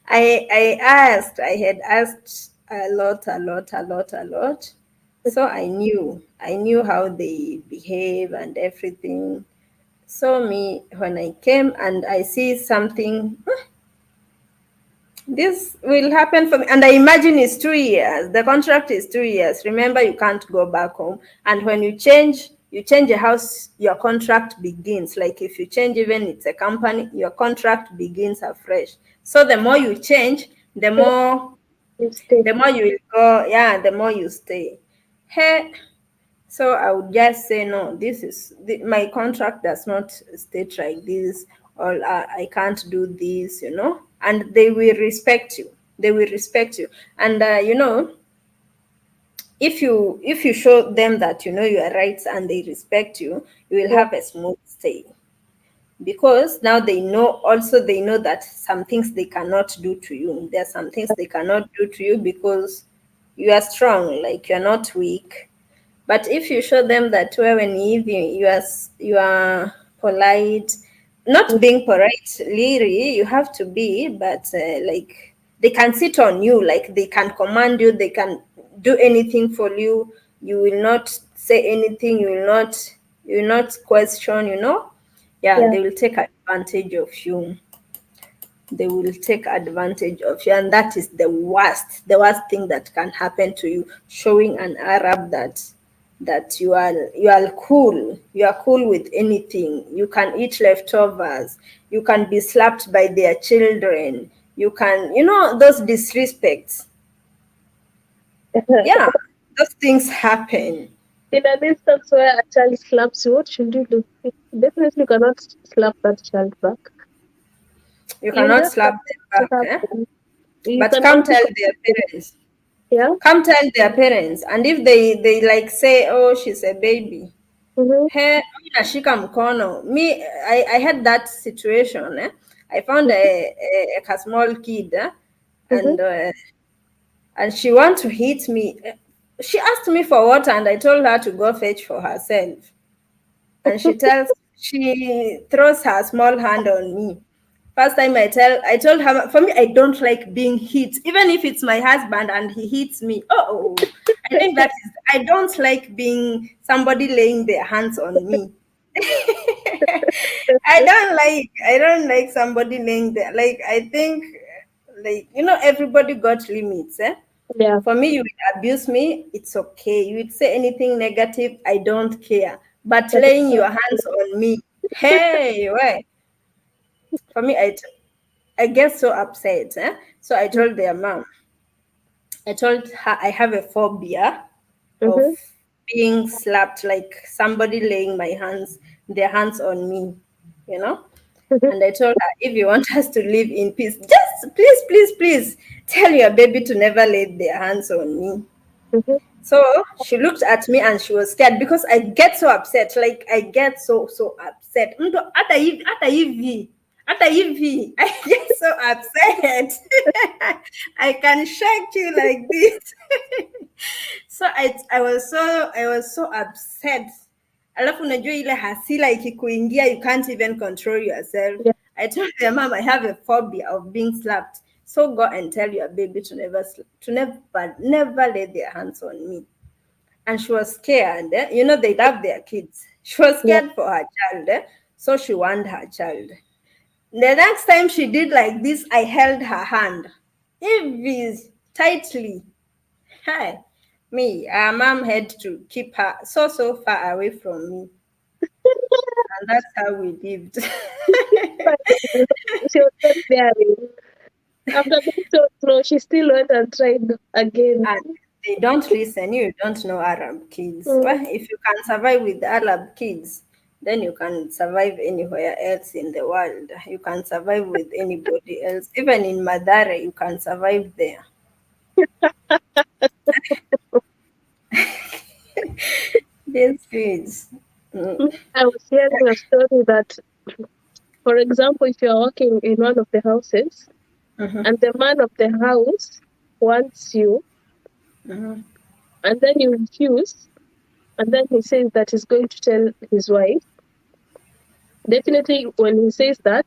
I had asked a lot. So I knew how they behave and everything. So me, when I came and I see something, This will happen for me. And I imagine it's 2 years. The contract is 2 years. Remember, you can't go back home. And when you change a house, your contract begins. Like if you change, even it's a company, your contract begins afresh. So the more you change, the more You stay. the more you will go, yeah, the more you stay. Hey, so I would just say no. My contract does not state like this, or I can't do this, and they will respect you. They will respect you, and if you show them that you know your rights and they respect you, you will Yeah. have a smooth stay, because now they know that some things they cannot do to you. There are some things they cannot do to you because you are strong, like you're not weak. But if you show them that when you are polite, not being polite, really, you have to be, but like they can sit on you, like they can command you, they can do anything for you. You will not say anything. You will not question. Yeah, Yeah. they will take advantage of you. They will take advantage of you, and that is the worst thing that can happen to you, showing an Arab that you are cool. You are cool with anything. You can eat leftovers. You can be slapped by their children. You can, those disrespects. Yeah, those things happen. In an instance where a child slaps you, what should you do? You definitely cannot slap that child back. You You cannot just slap allow them it to back, happen. You but can come only tell their control it. parents. Yeah. Come tell their parents. And if they like say, oh, she's a baby, Mm-hmm. He nashika mkono. I had that situation. I found a small kid, Mm-hmm. and she want to hit me. She asked me for water, and I told her to go fetch for herself. And she throws her small hand on me. First time I told her, for me, I don't like being hit, even if it's my husband and he hits me. Oh, I think I don't like being somebody laying their hands on me. I don't like somebody laying there. Like, I think, like, everybody got limits, eh? Yeah. For me, you would abuse me, it's okay. You would say anything negative, I don't care. But But laying your hands on me, hey, wait. For me, I get so upset. So I told their mom, I told her I have a phobia of mm-hmm. being slapped, like somebody laying their hands on me, you know. And I told her, if you want us to live in peace, just please, please, please tell your baby to never lay their hands on me. Mm-hmm. So she looked at me and she was scared because I get so upset. Like, I get so upset. Hata hivi, I get so upset. I can shock you like this. So I was so upset. Alafu unajua ile hasira ikikuingia, you can't even control yourself. Yeah. I told their mom I have a phobia of being slapped. So go and tell your baby to never lay their hands on me. And she was scared. They love their kids. She was Yeah. scared for her child. So she warned her child. The next time she did like this, I held her hand. If tightly. Hi. Me, our mom had to keep her so far away from me. And that's how we lived. She was not daring. After being told no, she still went and tried again. And they don't listen. You don't know Arab kids. Well, Mm. if you can survive with Arab kids, then you can survive anywhere else in the world. You can survive with anybody else. Even in Madare, you can survive there. These kids. I was hearing a story that, for example, if you're working in one of the houses Mhm, and the man of the house wants you, mhm. and then you refuse, and then he says that he's going to tell his wife, definitely when he says that,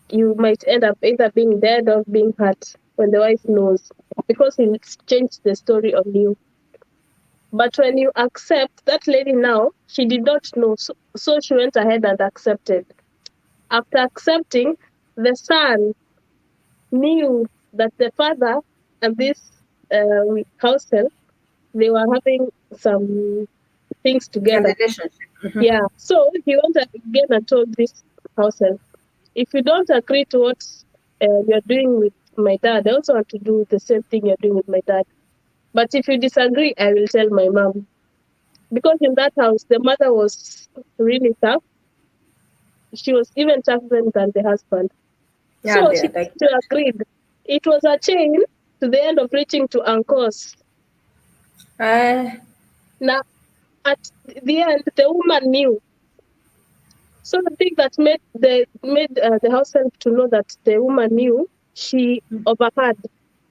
you might end up either being dead or being hurt when the wife knows, because he's changed the story on you. But when you accept, that lady now, she did not know, so she went ahead and accepted. After accepting, the son knew that the father and this house help, they were having some things A together. relationship. Yeah. So he went again and told this house help, if you don't agree to what you're doing with my dad, I also want to do the same thing you're doing with my dad. But if you disagree, I will tell my mom. Because in that house, the mother was really tough. She was even tougher than the husband. Yeah, So they she are like agreed. It was a chain to the end of reaching to uncles. that. Now, at the end, the woman knew. So the thing that made the house help to know that the woman knew, she overheard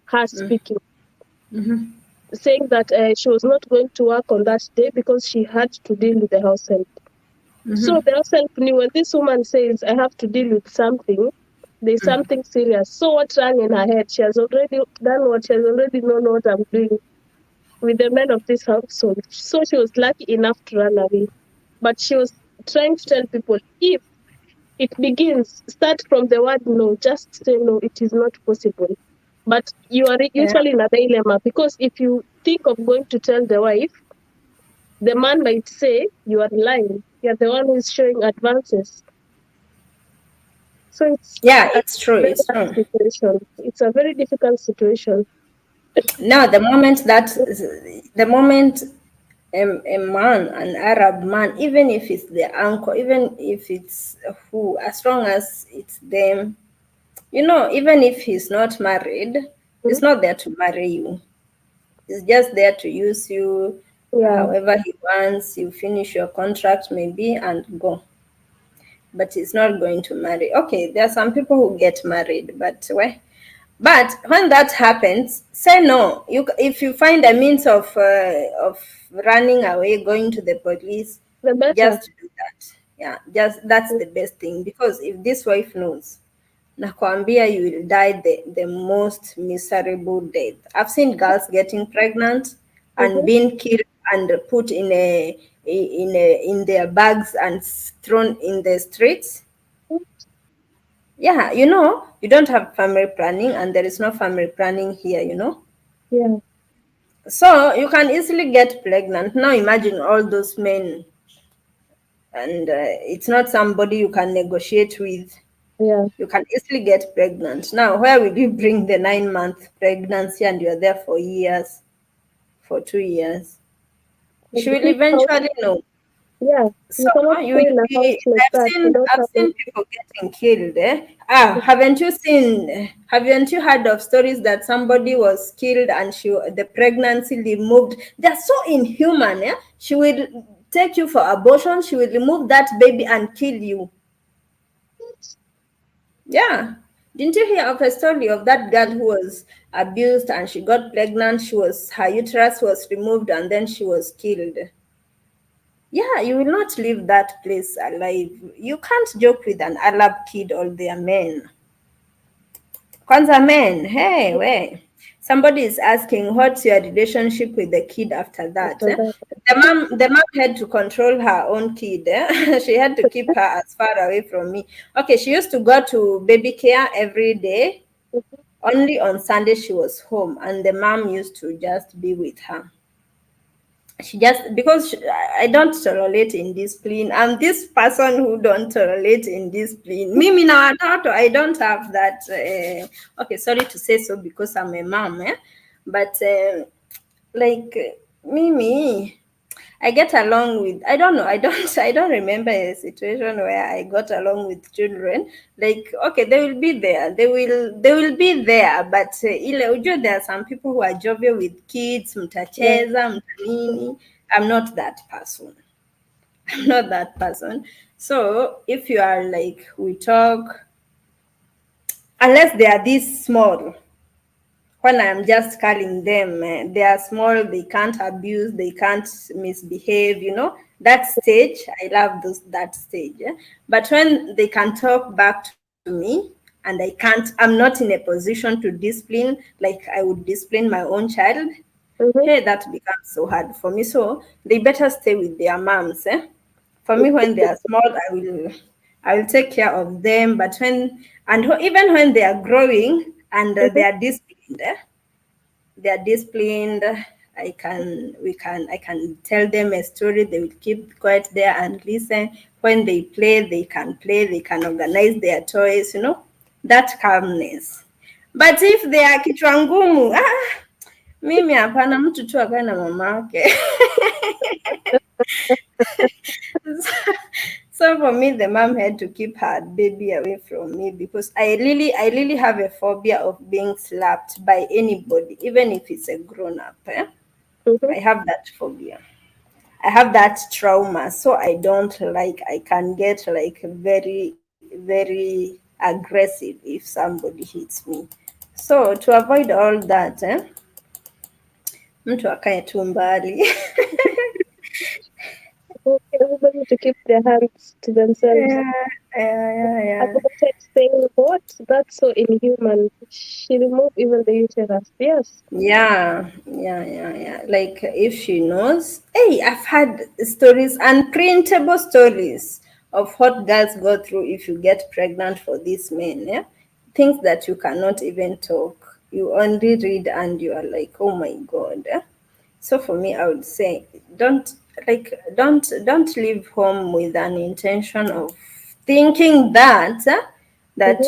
her speaking, saying that she was not going to work on that day because she had to deal with the house help. So the house help knew when this woman says, I have to deal with something, there's something serious. So what rang in her head? She has already done what she has already known what I'm doing with the men of this household. So she was lucky enough to run away. But she was trying to tell people, if it begins, start from the word no, just say no, it is not possible. But you are Yeah. usually in a dilemma because if you think of going to tell the wife, the man might say you are lying. You're the one who is showing advances. So it's Yeah, it's true. a very It's hard true. situation. It's a very difficult situation. Now, the moment a man, an Arab man, even if it's the uncle, even if it's who, as long as it's them, even if he's not married, Mhm. he's not there to marry you. He's just there to use you Yeah. however he wants. You finish your contract maybe and go. But he's not going to marry. Okay, there are some people who get married, but when that happens, say no. If you find a means of running away, going to the police, The better. just do that. Yeah, just that's the best thing, because if this wife knows, nakwambia, you will die the most miserable death. I've seen girls getting pregnant and Mm-hmm. being killed and put in their bags and thrown in the streets. Yeah, you don't have family planning, and there is no family planning here. Yeah. So you can easily get pregnant. Now imagine all those men, and it's not somebody you can negotiate with. Yeah. You can easily get pregnant. Now, where will you bring the 9-month pregnancy and you're there for years, for 2 years? In She a will big house. eventually know. Yeah. So You cannot you stay will in a house be. like I've that seen without I've having. seen people getting killed. Haven't you seen? Haven't you heard of stories that somebody was killed and the pregnancy removed? They're so inhuman. Yeah, she will take you for abortion. She will remove that baby and kill you. Yeah. Didn't you hear of a story of that girl who was abused and she got pregnant? Her uterus was removed and then she was killed. Yeah, you will not leave that place alive. You can't joke with an Arab kid or their men. Kwanza men, hey, way. Somebody is asking, what's your relationship with the kid after that? After that. The mom had to control her own kid. She had to keep her as far away from me. Okay, she used to go to baby care every day. Only on Sunday she was home, and the mom used to just be with her. She just because I don't tolerate indiscipline. I'm this person who don't tolerate indiscipline. Mimi na watoto, I don't have that. Okay, sorry to say so because I'm a mom, but like Mimi, I get along with. I don't know. I don't. I don't remember a situation where I got along with children. Like, okay, they will be there. They will be there. But ile ujue, there are some people who are jovial with kids. Yeah. Mtacheza, mtanini. I'm not that person. I'm not that person. So if you are like, we talk, unless they are this small, when I'm just calling them, they are small, they can't abuse, they can't misbehave. That stage, I love that stage. But when they can talk back to me and I'm not in a position to discipline like I would discipline my own child, Mm-hmm. hey, that becomes so hard for me. So they better stay with their moms. For me, when they are small, I will take care of them. But even when they are growing, and they are disciplined. They are disciplined. I can tell them a story. They will keep quiet there and listen. When they can play. They can organize their toys. That calmness. But if they are kichwa ngumu, mimi hapana, mtu tu akae na mamake. So for me, the mom had to keep her baby away from me because I really have a phobia of being slapped by anybody, even if it's a grown up. I have that phobia. I have that trauma, so I don't like. I can get like very aggressive if somebody hits me. So to avoid all that, mtu akae tu mbali. Everybody to keep their hands to themselves. Yeah. I started saying, what? That's so inhuman. She removed even the uterus. Yes. Yeah. Like if she knows, hey, I've had stories, unprintable stories of what girls go through if you get pregnant for these men. Yeah, things that you cannot even talk. You only read and you are like, oh my god. So for me, I would say, don't leave home with an intention of thinking that Mm-hmm.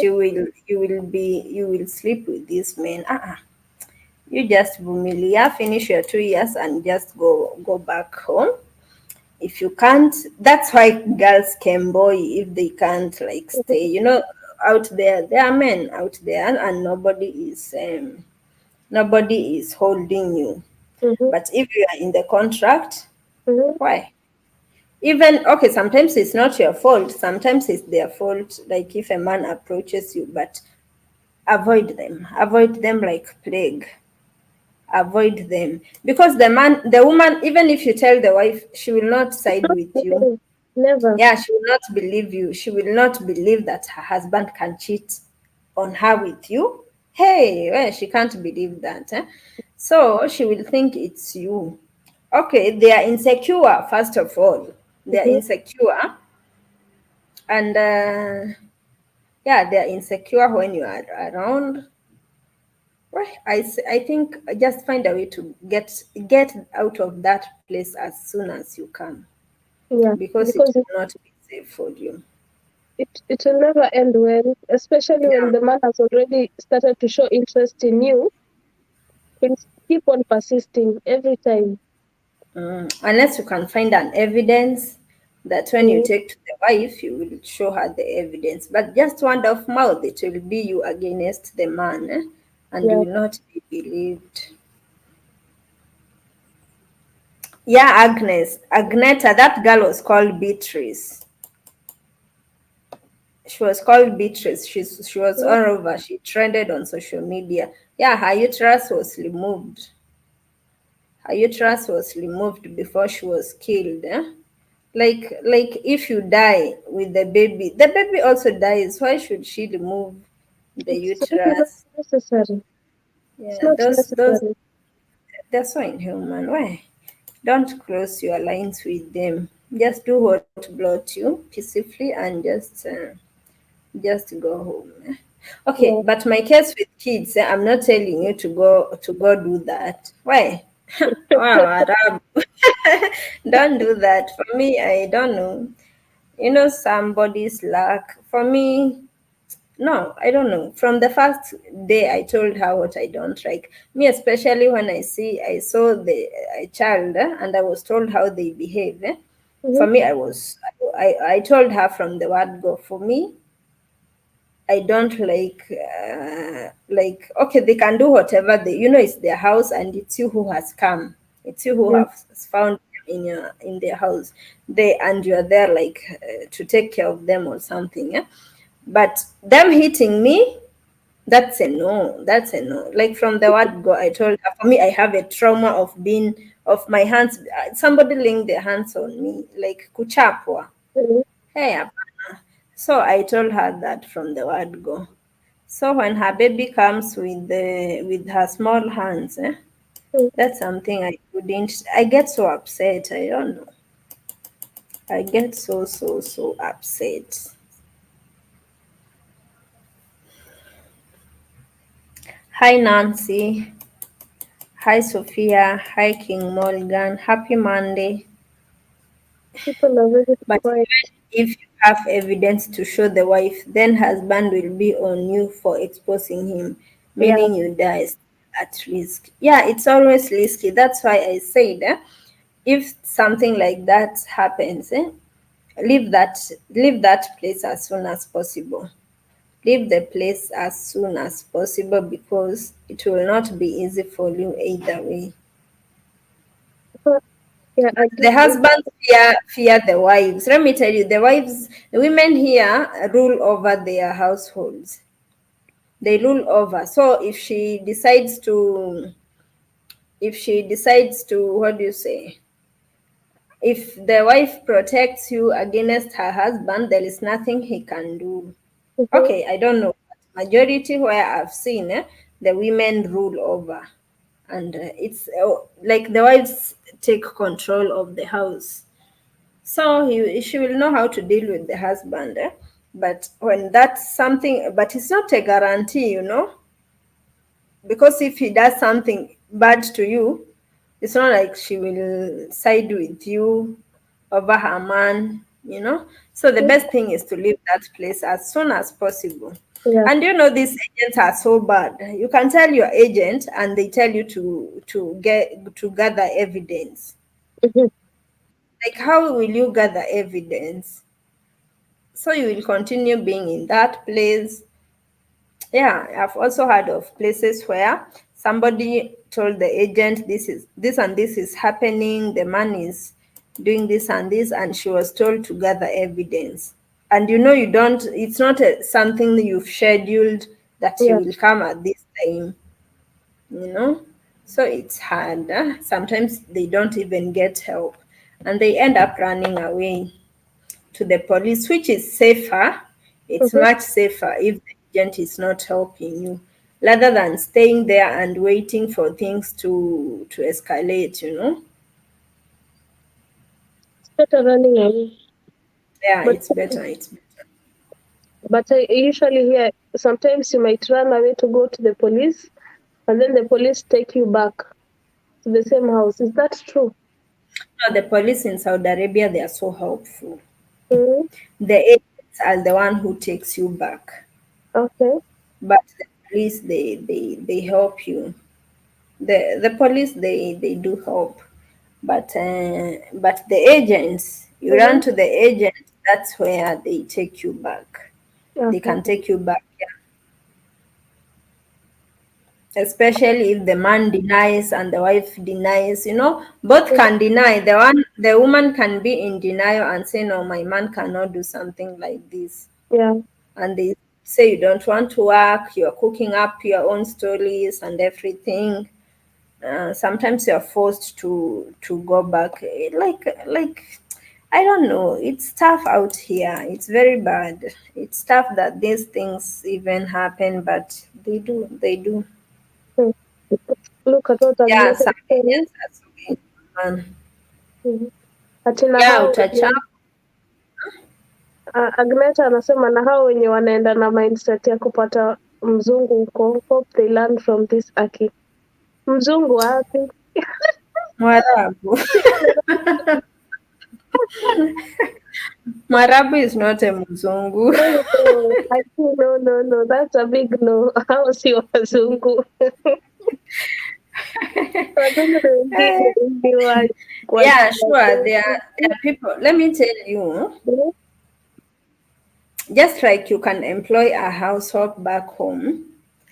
you will sleep with these men. You just vumilia, finish your 2 years and just go back home. If you can't, that's why girls can boy if they can't like stay. Out there are men out there and nobody is holding you. Mm-hmm. But if you are in the contract, Mm-hmm. why? Even okay, sometimes it's not your fault, sometimes it's their fault, like if a man approaches you, but avoid them like plague. Avoid them because the woman, even if you tell the wife, she will not side with you. Never. Yeah, she will not believe you. She will not believe that her husband can cheat on her with you. Hey, well, she can't believe that. So she will think it's you. Okay, they are insecure, first of all. They are Mm-hmm. insecure. And yeah, they are insecure when you are around. Right. I think just find a way to get out of that place as soon as you can Yeah, because it because will not be safe for you. it will never end well, especially when Yeah. the man has already started to show interest in you. He'll keep on persisting every time. Unless you can find an evidence that when you Mm-hmm. take to the wife, you will show her the evidence. But just word of mouth, it will be you against the man, and you Yeah. will not be believed. Yeah, Agneta, that girl was called Beatrice. She was called Beatrice. She was all over. She trended on social media. Yeah, her uterus was removed. Her uterus was removed before she was killed. Like if you die with the baby also dies. Why should she remove the It's really not uterus? necessary. It's Yeah, not those necessary. they're so inhuman. Why? Don't cross your lines with them. Just do what brought you peacefully and just go home. Okay, Yeah. but my case with kids, I'm not telling you to go do that. Why? Wow, Arab. Don't do that. For me, I don't know. Somebody's luck. For me, no, I don't know. From the first day, I told her what I don't like. Me, especially when I saw the a child and I was told how they behave. Mm-hmm. For me, I told her from the word go. For me, I don't like okay, they can do whatever it's their house and it's you who has come. It's you who Yeah. have found them in their house. And you're there like to take care of them or something. Yeah? But them hitting me, that's a no. That's a no. Like from the word go, I told her. For me, I have a trauma of my hands. Somebody laying their hands on me, like kuchapwa. Mm-hmm. Hey, so I told her that from the word go. So when her baby comes with her small hands, that's something I couldn't. I get so upset. I don't know. I get so upset. Hi Nancy. Hi Sophia. Hi King Morgan. Happy Monday. People are very But quiet. even if you have evidence to show the wife, then husband will be on you for exposing him, Yeah. meaning you die at risk. Yeah, it's always risky. That's why I said if something like that happens, leave that leave that place as soon as possible. Leave the place as soon as possible because it will not be easy for you either way. Yeah, I The get it. husbands fear the wives. Let me tell you, the women here rule over their households. They rule over. So if she decides to, what do you say? If the wife protects you against her husband, there is nothing he can do. Mhm. Okay, I don't know. Majority where I've seen, the women rule over, and it's like the wives take control of the house. So she will know how to deal with the husband. But when that's something, but it's not a guarantee, because if he does something bad to you, it's not like she will side with you over her man. So the best thing is to leave that place as soon as possible. Yeah. And these agents are so bad. You can tell your agent and they tell you to gather evidence. Mhm. Like, how will you gather evidence? So you will continue being in that place. Yeah, I've also heard of places where somebody told the agent this and this is happening, the man is doing this and this, and she was told to gather evidence. And you don't, it's not something you've scheduled that he Yeah. will come at this time, you know. So it's hard. Sometimes they don't even get help and they end up running away to the police, which is safer. It's Mhm. much safer if the agent is not helping you, rather than staying there and waiting for things to escalate. It's better running away. Yeah, But it's better. It's better. I usually hear sometimes you might run away to go to the police, and then the police take you back to the same house. Is that true? Now, the police in Saudi Arabia, they are so helpful. Mm-hmm. The agents are the one who takes you back, Okay. but the police, they help you. The police, they do help, but the agents, you run Mm-hmm. to the agent, that's where they take you back. They Okay. can take you back, yeah. Especially if the man denies and the wife denies, both Mhm. can deny. The woman can be in denial and say, no, my man cannot do something like this. Yeah. And they say you don't want to work, you're cooking up your own stories and everything. Sometimes you're forced to go back. Like I don't know. It's tough out here. It's very bad. It's tough that these things even happen, but they do. Mm. Look at what Yeah, Agneta some is saying. agents are so inhuman. Mhm. Ati na Yeah, hao utachapa. Agneta anasema na hao wenye wanaenda na mindset ya kupata mzungu huko, hope they learn from this Aki. Mzungu wapi? Mwarabu. Mwarabu is not a mzungu. No, no, Aki, no, no, no, that's a big no. Hao si wazungu. Wazungu ni wengine ni wa Yeah, sure. There are people. Let me tell you, just like you can employ a household back home,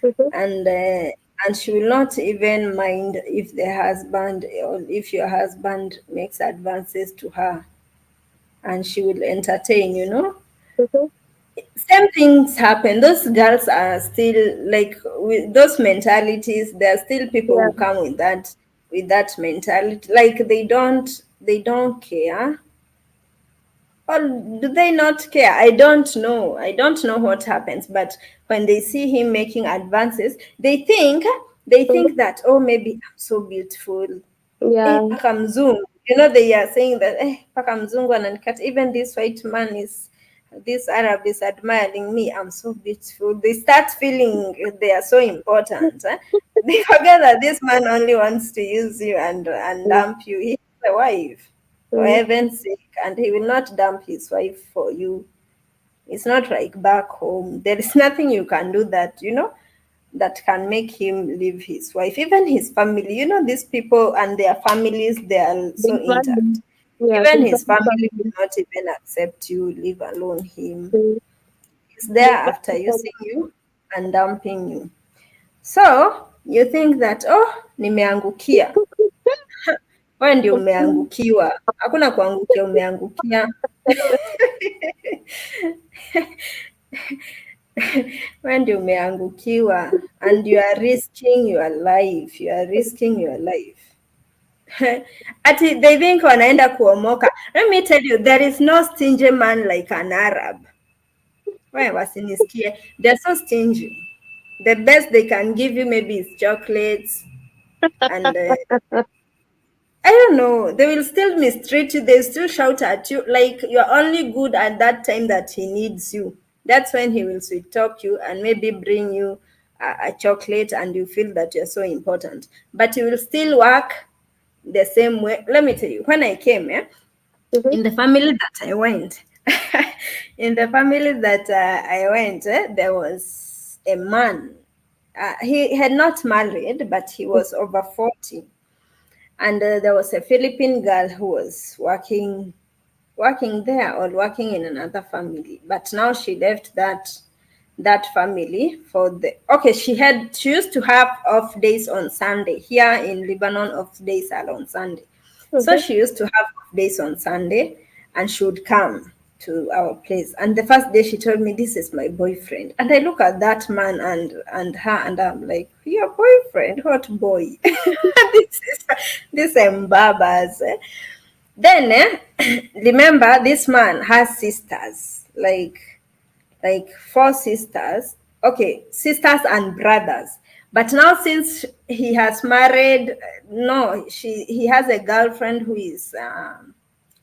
Mhm. and she will not even mind if the husband or if your husband makes advances to her, and she will entertain. Mhm. Same things happen. Those girls are still like with those mentalities. There are still people Yeah. who come with that mentality. Like they don't care. Or do they not care? I don't know. I don't know what happens. But when they see him making advances, they think Mhm. that, oh, maybe I'm so beautiful. Yeah. Paka mzungu. They are saying that paka mzungu ananikata. Even this white man is this Arab is admiring me. I'm so beautiful. They start feeling they are so important. They forget that this man only wants to use you and dump you. He's a wife, for Mm. heaven's sake, and he will not dump his wife for you. It's not like back home. There is nothing you can do that, that can make him leave his wife. Even his family, these people and their families, they are They so value, intact. yeah, Even they his value family family. will not even accept you, leave alone him. Mm. He's there They after value family. using you and dumping you. So you think that, oh, nimeangukia. Wewe ndio umeangukiwa. Hakuna kuangukia, umeangukia. Wewe ndio umeangukiwa, and you are risking your life. You are risking your life. Ati they think wanaenda kuomoka. Let me tell you, there is no stingy man like an Arab. Wewe wasinisikie. They're so stingy. The best they can give you maybe is chocolates and I don't know. They will still mistreat you. They still shout at you like you're only good at that time that he needs you. That's when he will sweet talk you and maybe bring you a chocolate and you feel that you're so important. But he will still work the same way. Let me tell you, when I came, Mhm. in the family that I went, in the family that I went, there was a man. He had not married, but he was over 40, and there was a Philippine girl who was working there or working in another family, but now she left that family for the okay. She used to have off days on Sunday. Here in Lebanon, off days are on Sunday, so Mhm. she used to have off days on Sunday, and she would come to our place. And the first day she told me, this is my boyfriend, and I look at that man and her, and I'm like, your boyfriend? What boy? this is this Mbabas. Then remember, this man has sisters, like four sisters. Okay, sisters and brothers. But now since he has married, no, he has a girlfriend who is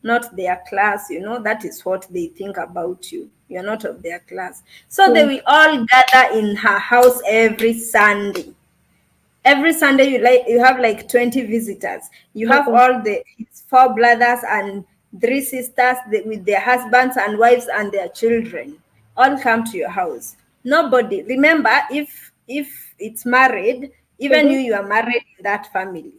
not their class. That is what they think about you. You're not of their class. So they Yeah. will all gather in her house every Sunday. Every Sunday you have like 20 visitors. You have Mhm. all the his four brothers and three sisters with their husbands and wives and their children all come to your house. Nobody, remember, if it's married, even Mhm. you are married in that family.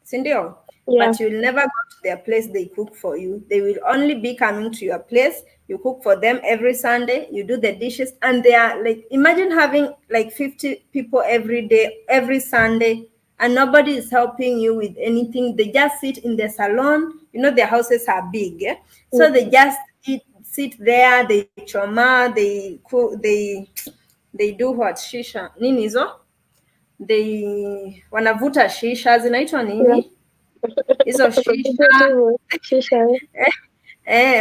Sindio? Yeah. But you'll never go to their place, they cook for you. They will only be coming to your place. You cook for them every Sunday, you do the dishes, and they are like, imagine having like 50 people every day, every Sunday, and nobody is helping you with anything. They just sit in the salon. Their houses are big, so Mm. they just sit there, they choma, they cook, they do what? Shisha. Nini hizo? They wanavuta shisha, zinaitwa Yeah. nini hizo shisha? Shisha.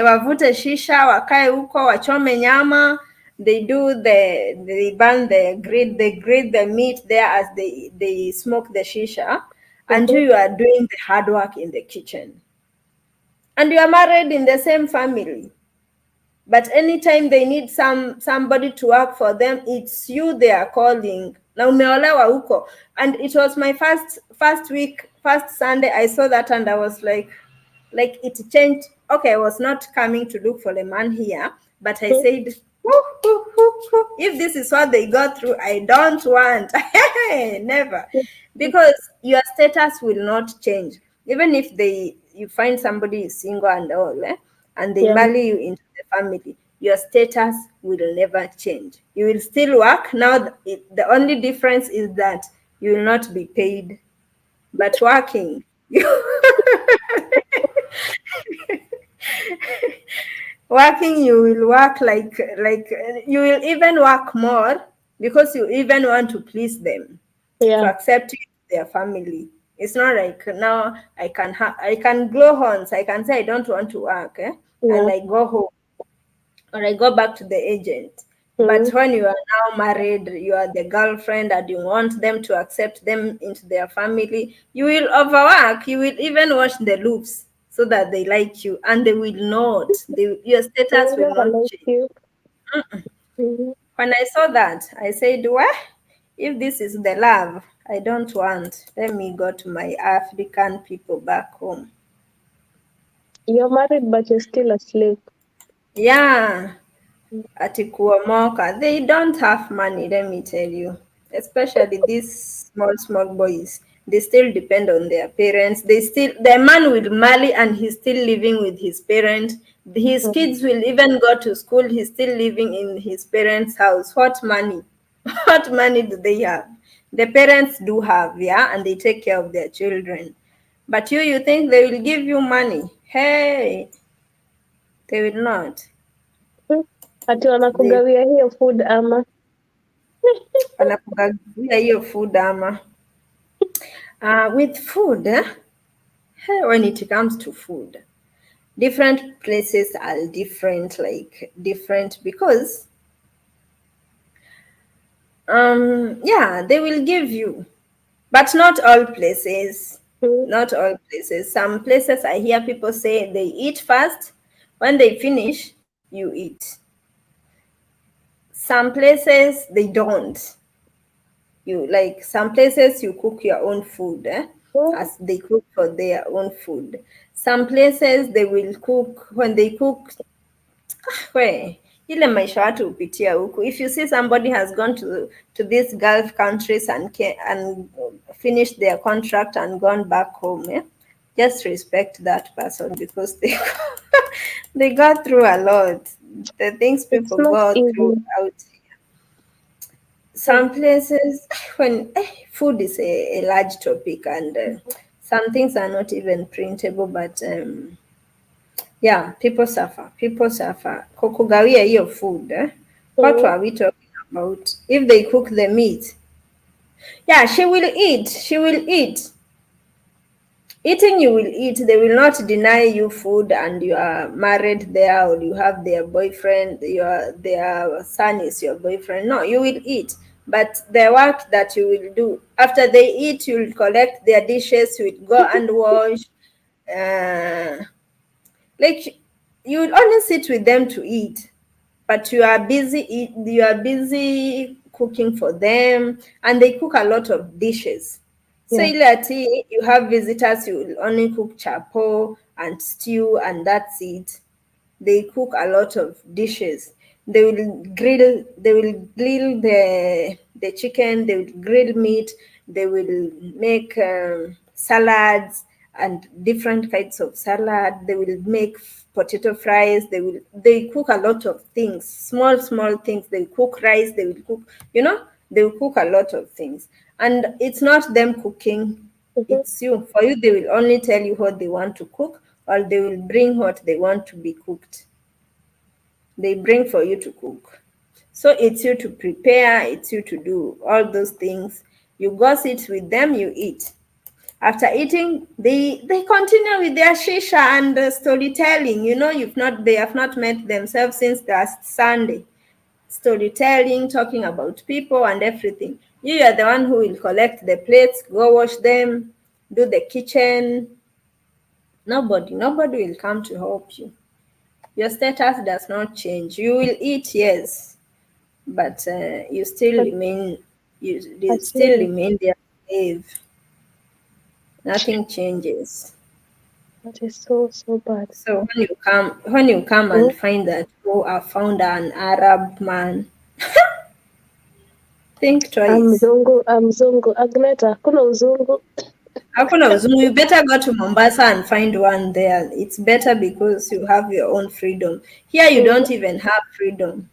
Wavute shisha, wakae huko, wachome nyama. They burn they grill the meat there as they smoke the shisha, and Mhm. you are doing the hard work in the kitchen, and you are married in the same family. But anytime they need somebody to work for them, it's you they are calling. Na umeolewa huko. And it was my first week, first Sunday, I saw that and I was like it changed. Okay, I was not coming to look for a man here, but I Mhm. said, "Whoo, whoo, whoo, whoo. If this is what they go through, I don't want." Never. Because your status will not change. Even if you find somebody is single and all, and they Yeah. marry you into the family, your status will never change. You will still work. Now, the only difference is that you will not be paid, but working. Working, you will work like you will even work more because you even want to please them to Yeah. accept you into their family. It's not like now I can blow horns. I can say I don't want to work, and Yeah. I go home or I go back to the agent. But Mhm. when you are now married, you are the girlfriend and you want them to accept them into their family, you will overwork. You will even wash the loops. so that they like you, and they will not. Your They status will will never not like change. you. Mhm. When I saw that, I said, well, if this is the love I don't want, let me go to my African people back home. You're married, but you're still a slave. Yeah, ati kuomoka. They don't have money, let me tell you. Especially these small boys. They still depend on their parents. The man will marry and he's still living with his parents. His Mhm. kids will even go to school. He's still living in his parents' house. What money? What money do they have? The parents do have, yeah, and they take care of their children. But you think they will give you money? Hey, they will not. Ati They wanakugawia hiyo food ama wanakugawia hiyo food ama with food when it comes to food, different places are different, like different, because yeah, they will give you, but not all places. Mm, Not all places. Some places I hear people say they eat first, when they finish you eat. Some places they don't. You, like, some places you cook your own food, mm, as they cook for their own food. Some places they will cook, when they cook, we ile maisha watu hupitia huku. If you see somebody has gone to these Gulf countries and finished their contract and gone back home, just respect that person, because they they go through a lot. The things it's people not go through easy. out. Some places, when food is a large topic, and some things are not even printable, but yeah, people suffer. People suffer. Kukugawia hiyo food. What Mm, were we talking about? If they cook the meat, yeah, she will eat. She will eat. Eating, you will eat. They will not deny you food, and you are married there, or you have their boyfriend, their son is your boyfriend. No, you will eat. But the work that you will do after they eat, you will collect their dishes, you will go and wash. Uh, like, you will only sit with them to eat, but you are busy cooking for them, and they cook a lot of dishes. So yeah. ile ati you have visitors, you will only cook chapo and stew, and that's it. They cook a lot of dishes. They will grill the chicken, they will grill meat, they will make salads and different kinds of salad. They will make potato fries. They cook a lot of things, small things. They cook rice, they will cook, they will cook a lot of things. And it's not them cooking, Mhm. it's you. For you, they will only tell you what they want to cook, or they will bring what they want to be cooked. They bring for you to cook. So it's you to prepare, it's you to do all those things. You go sit with them, you eat. After eating, they continue with their shisha and storytelling. They have not met themselves since last Sunday. Storytelling, talking about people and everything. You are the one who will collect the plates, go wash them, do the kitchen. Nobody will come to help you. Your status does not change. You will eat, yes, but you still But remain you a still slave, remain their slave. Nothing changes. that is so bad. So when you come Mm. and find that, oh, I found an Arab man, think twice. Mzungu. Agneta, hakuna uzungu. Hakuna uzungu. You better go to Mombasa and find one there. It's better because you have your own freedom. Here you Mm, don't even have freedom.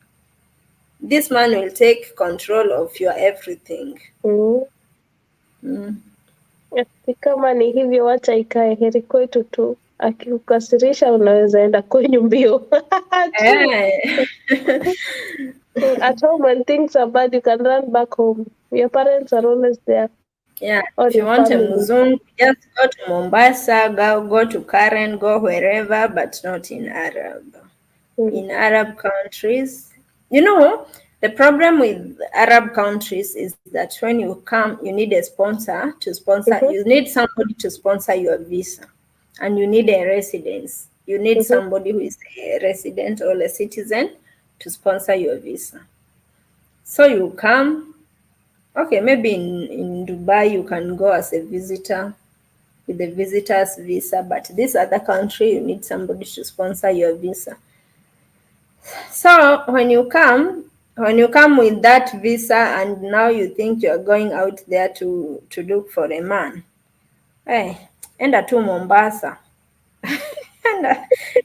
This man will take control of your everything. mm. Mm. Ati kama ni hivyo, wacha ikae, heri kwetu tu. Akikukasirisha unaweza enda kwenyu mbio. True. Eh. At home, when things are bad, you can run back home. Your parents are always there, Yeah, or if you your want a family. Muzungu, just go to Mombasa, go to Karen, go wherever, but not in Arab. Mm. In Arab countries, the problem with Arab countries is that when you come, you need a sponsor to sponsor. Mhm. You need somebody to sponsor your visa, and you need a residence. You need Mm-hmm. somebody who is a resident or a citizen to sponsor your visa. So you come, okay, maybe in Dubai you can go as a visitor with a visitor's visa, but this other country you need somebody to sponsor your visa. So when you come with that visa and now you think you're going out there to look for a man, enda tu Mombasa.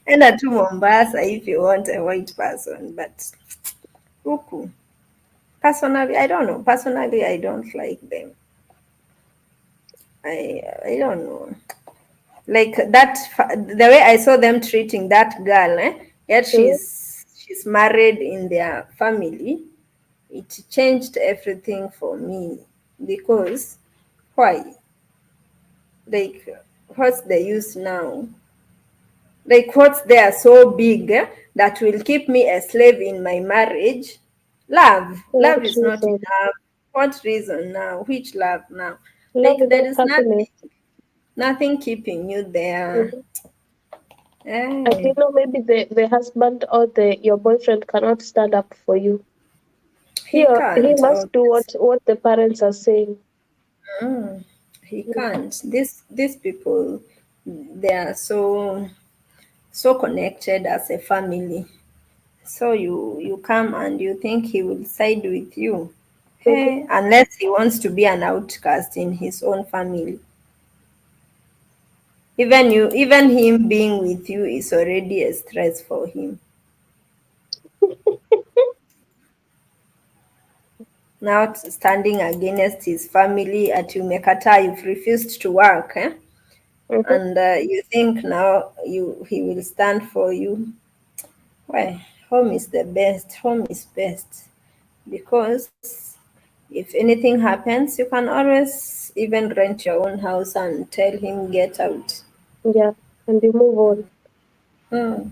enda tu Mombasa if you want a white person, but huku personally, I don't know. Personally, I don't like them. I don't know. Like that, the way I saw them treating that girl, yet Mm-hmm. she's married in their family. It changed everything for me because why? Like, what's the use now? Like, what's there so big that will keep me a slave in my marriage? Love. What Love is not reason? enough. What reason now? Which love now? Love Like, there without is happiness. nothing keeping you there. Mm-hmm. And Eh, maybe the husband or your boyfriend cannot stand up for you. he He can't. must do what the parents are saying. He can't. These people, they are so connected as a family. So you come and you think he will side with you. Mm-hmm. Hey, unless he wants to be an outcast in his own family. Even him being with you is already a stress for him. Now standing against his family at umekata, you've refused to work, Mm-hmm. and you think now he will stand for you. Well, home is the best. Home is best because if anything happens, you can always even rent your own house and tell him get out. Yeah, and you move on. Hmm.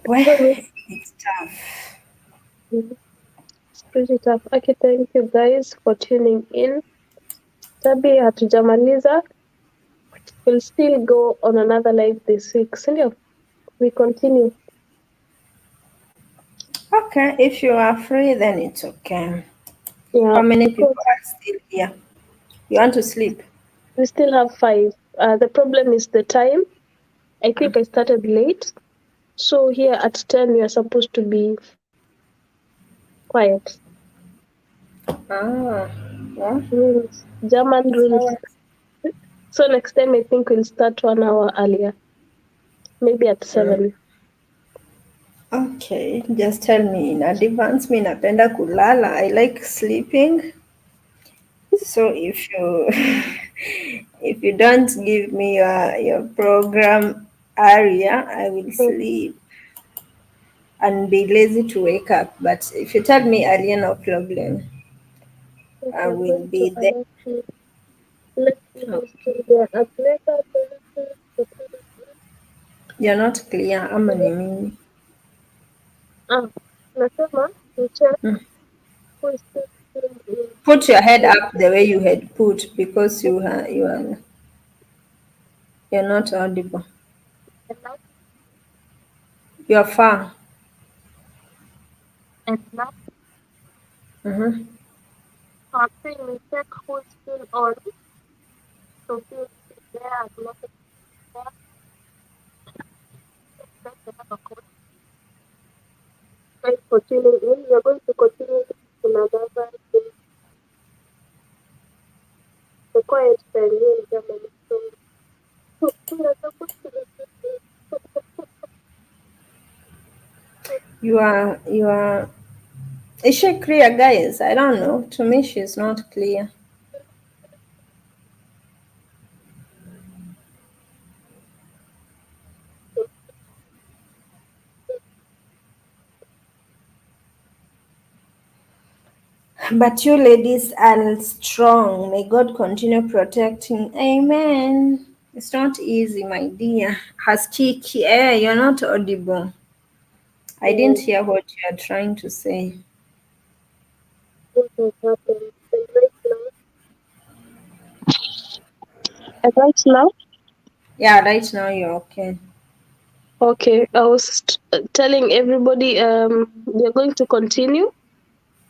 Well, Okay. it's tough. Mhm. It's pretty tough. Okay, thank you guys for tuning in. Tabi hatujamaliza. We'll still go on another live this week. Sindio? We continue. Okay, if you are free, then it's okay. Yeah, How many people because are still here? You want to sleep? we still have 5. The problem is the time. I think I started late. So here at 10, we are supposed to be quiet. Ah, well, Rules. German rules. so, So next time, I think we'll start 1 hour earlier. Maybe at 7. okay. Just tell me in advance. Mi napenda kulala. I like sleeping. So if you don't give me your program area, I will Mm. sleep and be lazy to wake up. But if you tell me earlier, no problem. Okay, I I'm will going to be there. alert you. Let me Oh, just do the update. you're not clear. Ama ni mimi. Ah, nasema you check Mm. who is still in Put your head up the way you had put because you're not audible. the light You're far. and now. Mm-hmm. So I'm saying we check who is still on. So feel there and let it there. Let the have a code. Thanks for tuning in. We're going to continue in another the quiet time here in Germany. So we are supposed to You are. Is she clear, guys? I don't know. To me, she's not clear. But you ladies are strong. May God continue protecting. Amen. It's not easy, my dear. Haskiki, you're not audible. I didn't hear what you're trying to say. what has happened. And right now, And right now, Yeah, right now you're okay. okay, I was telling everybody we are going to continue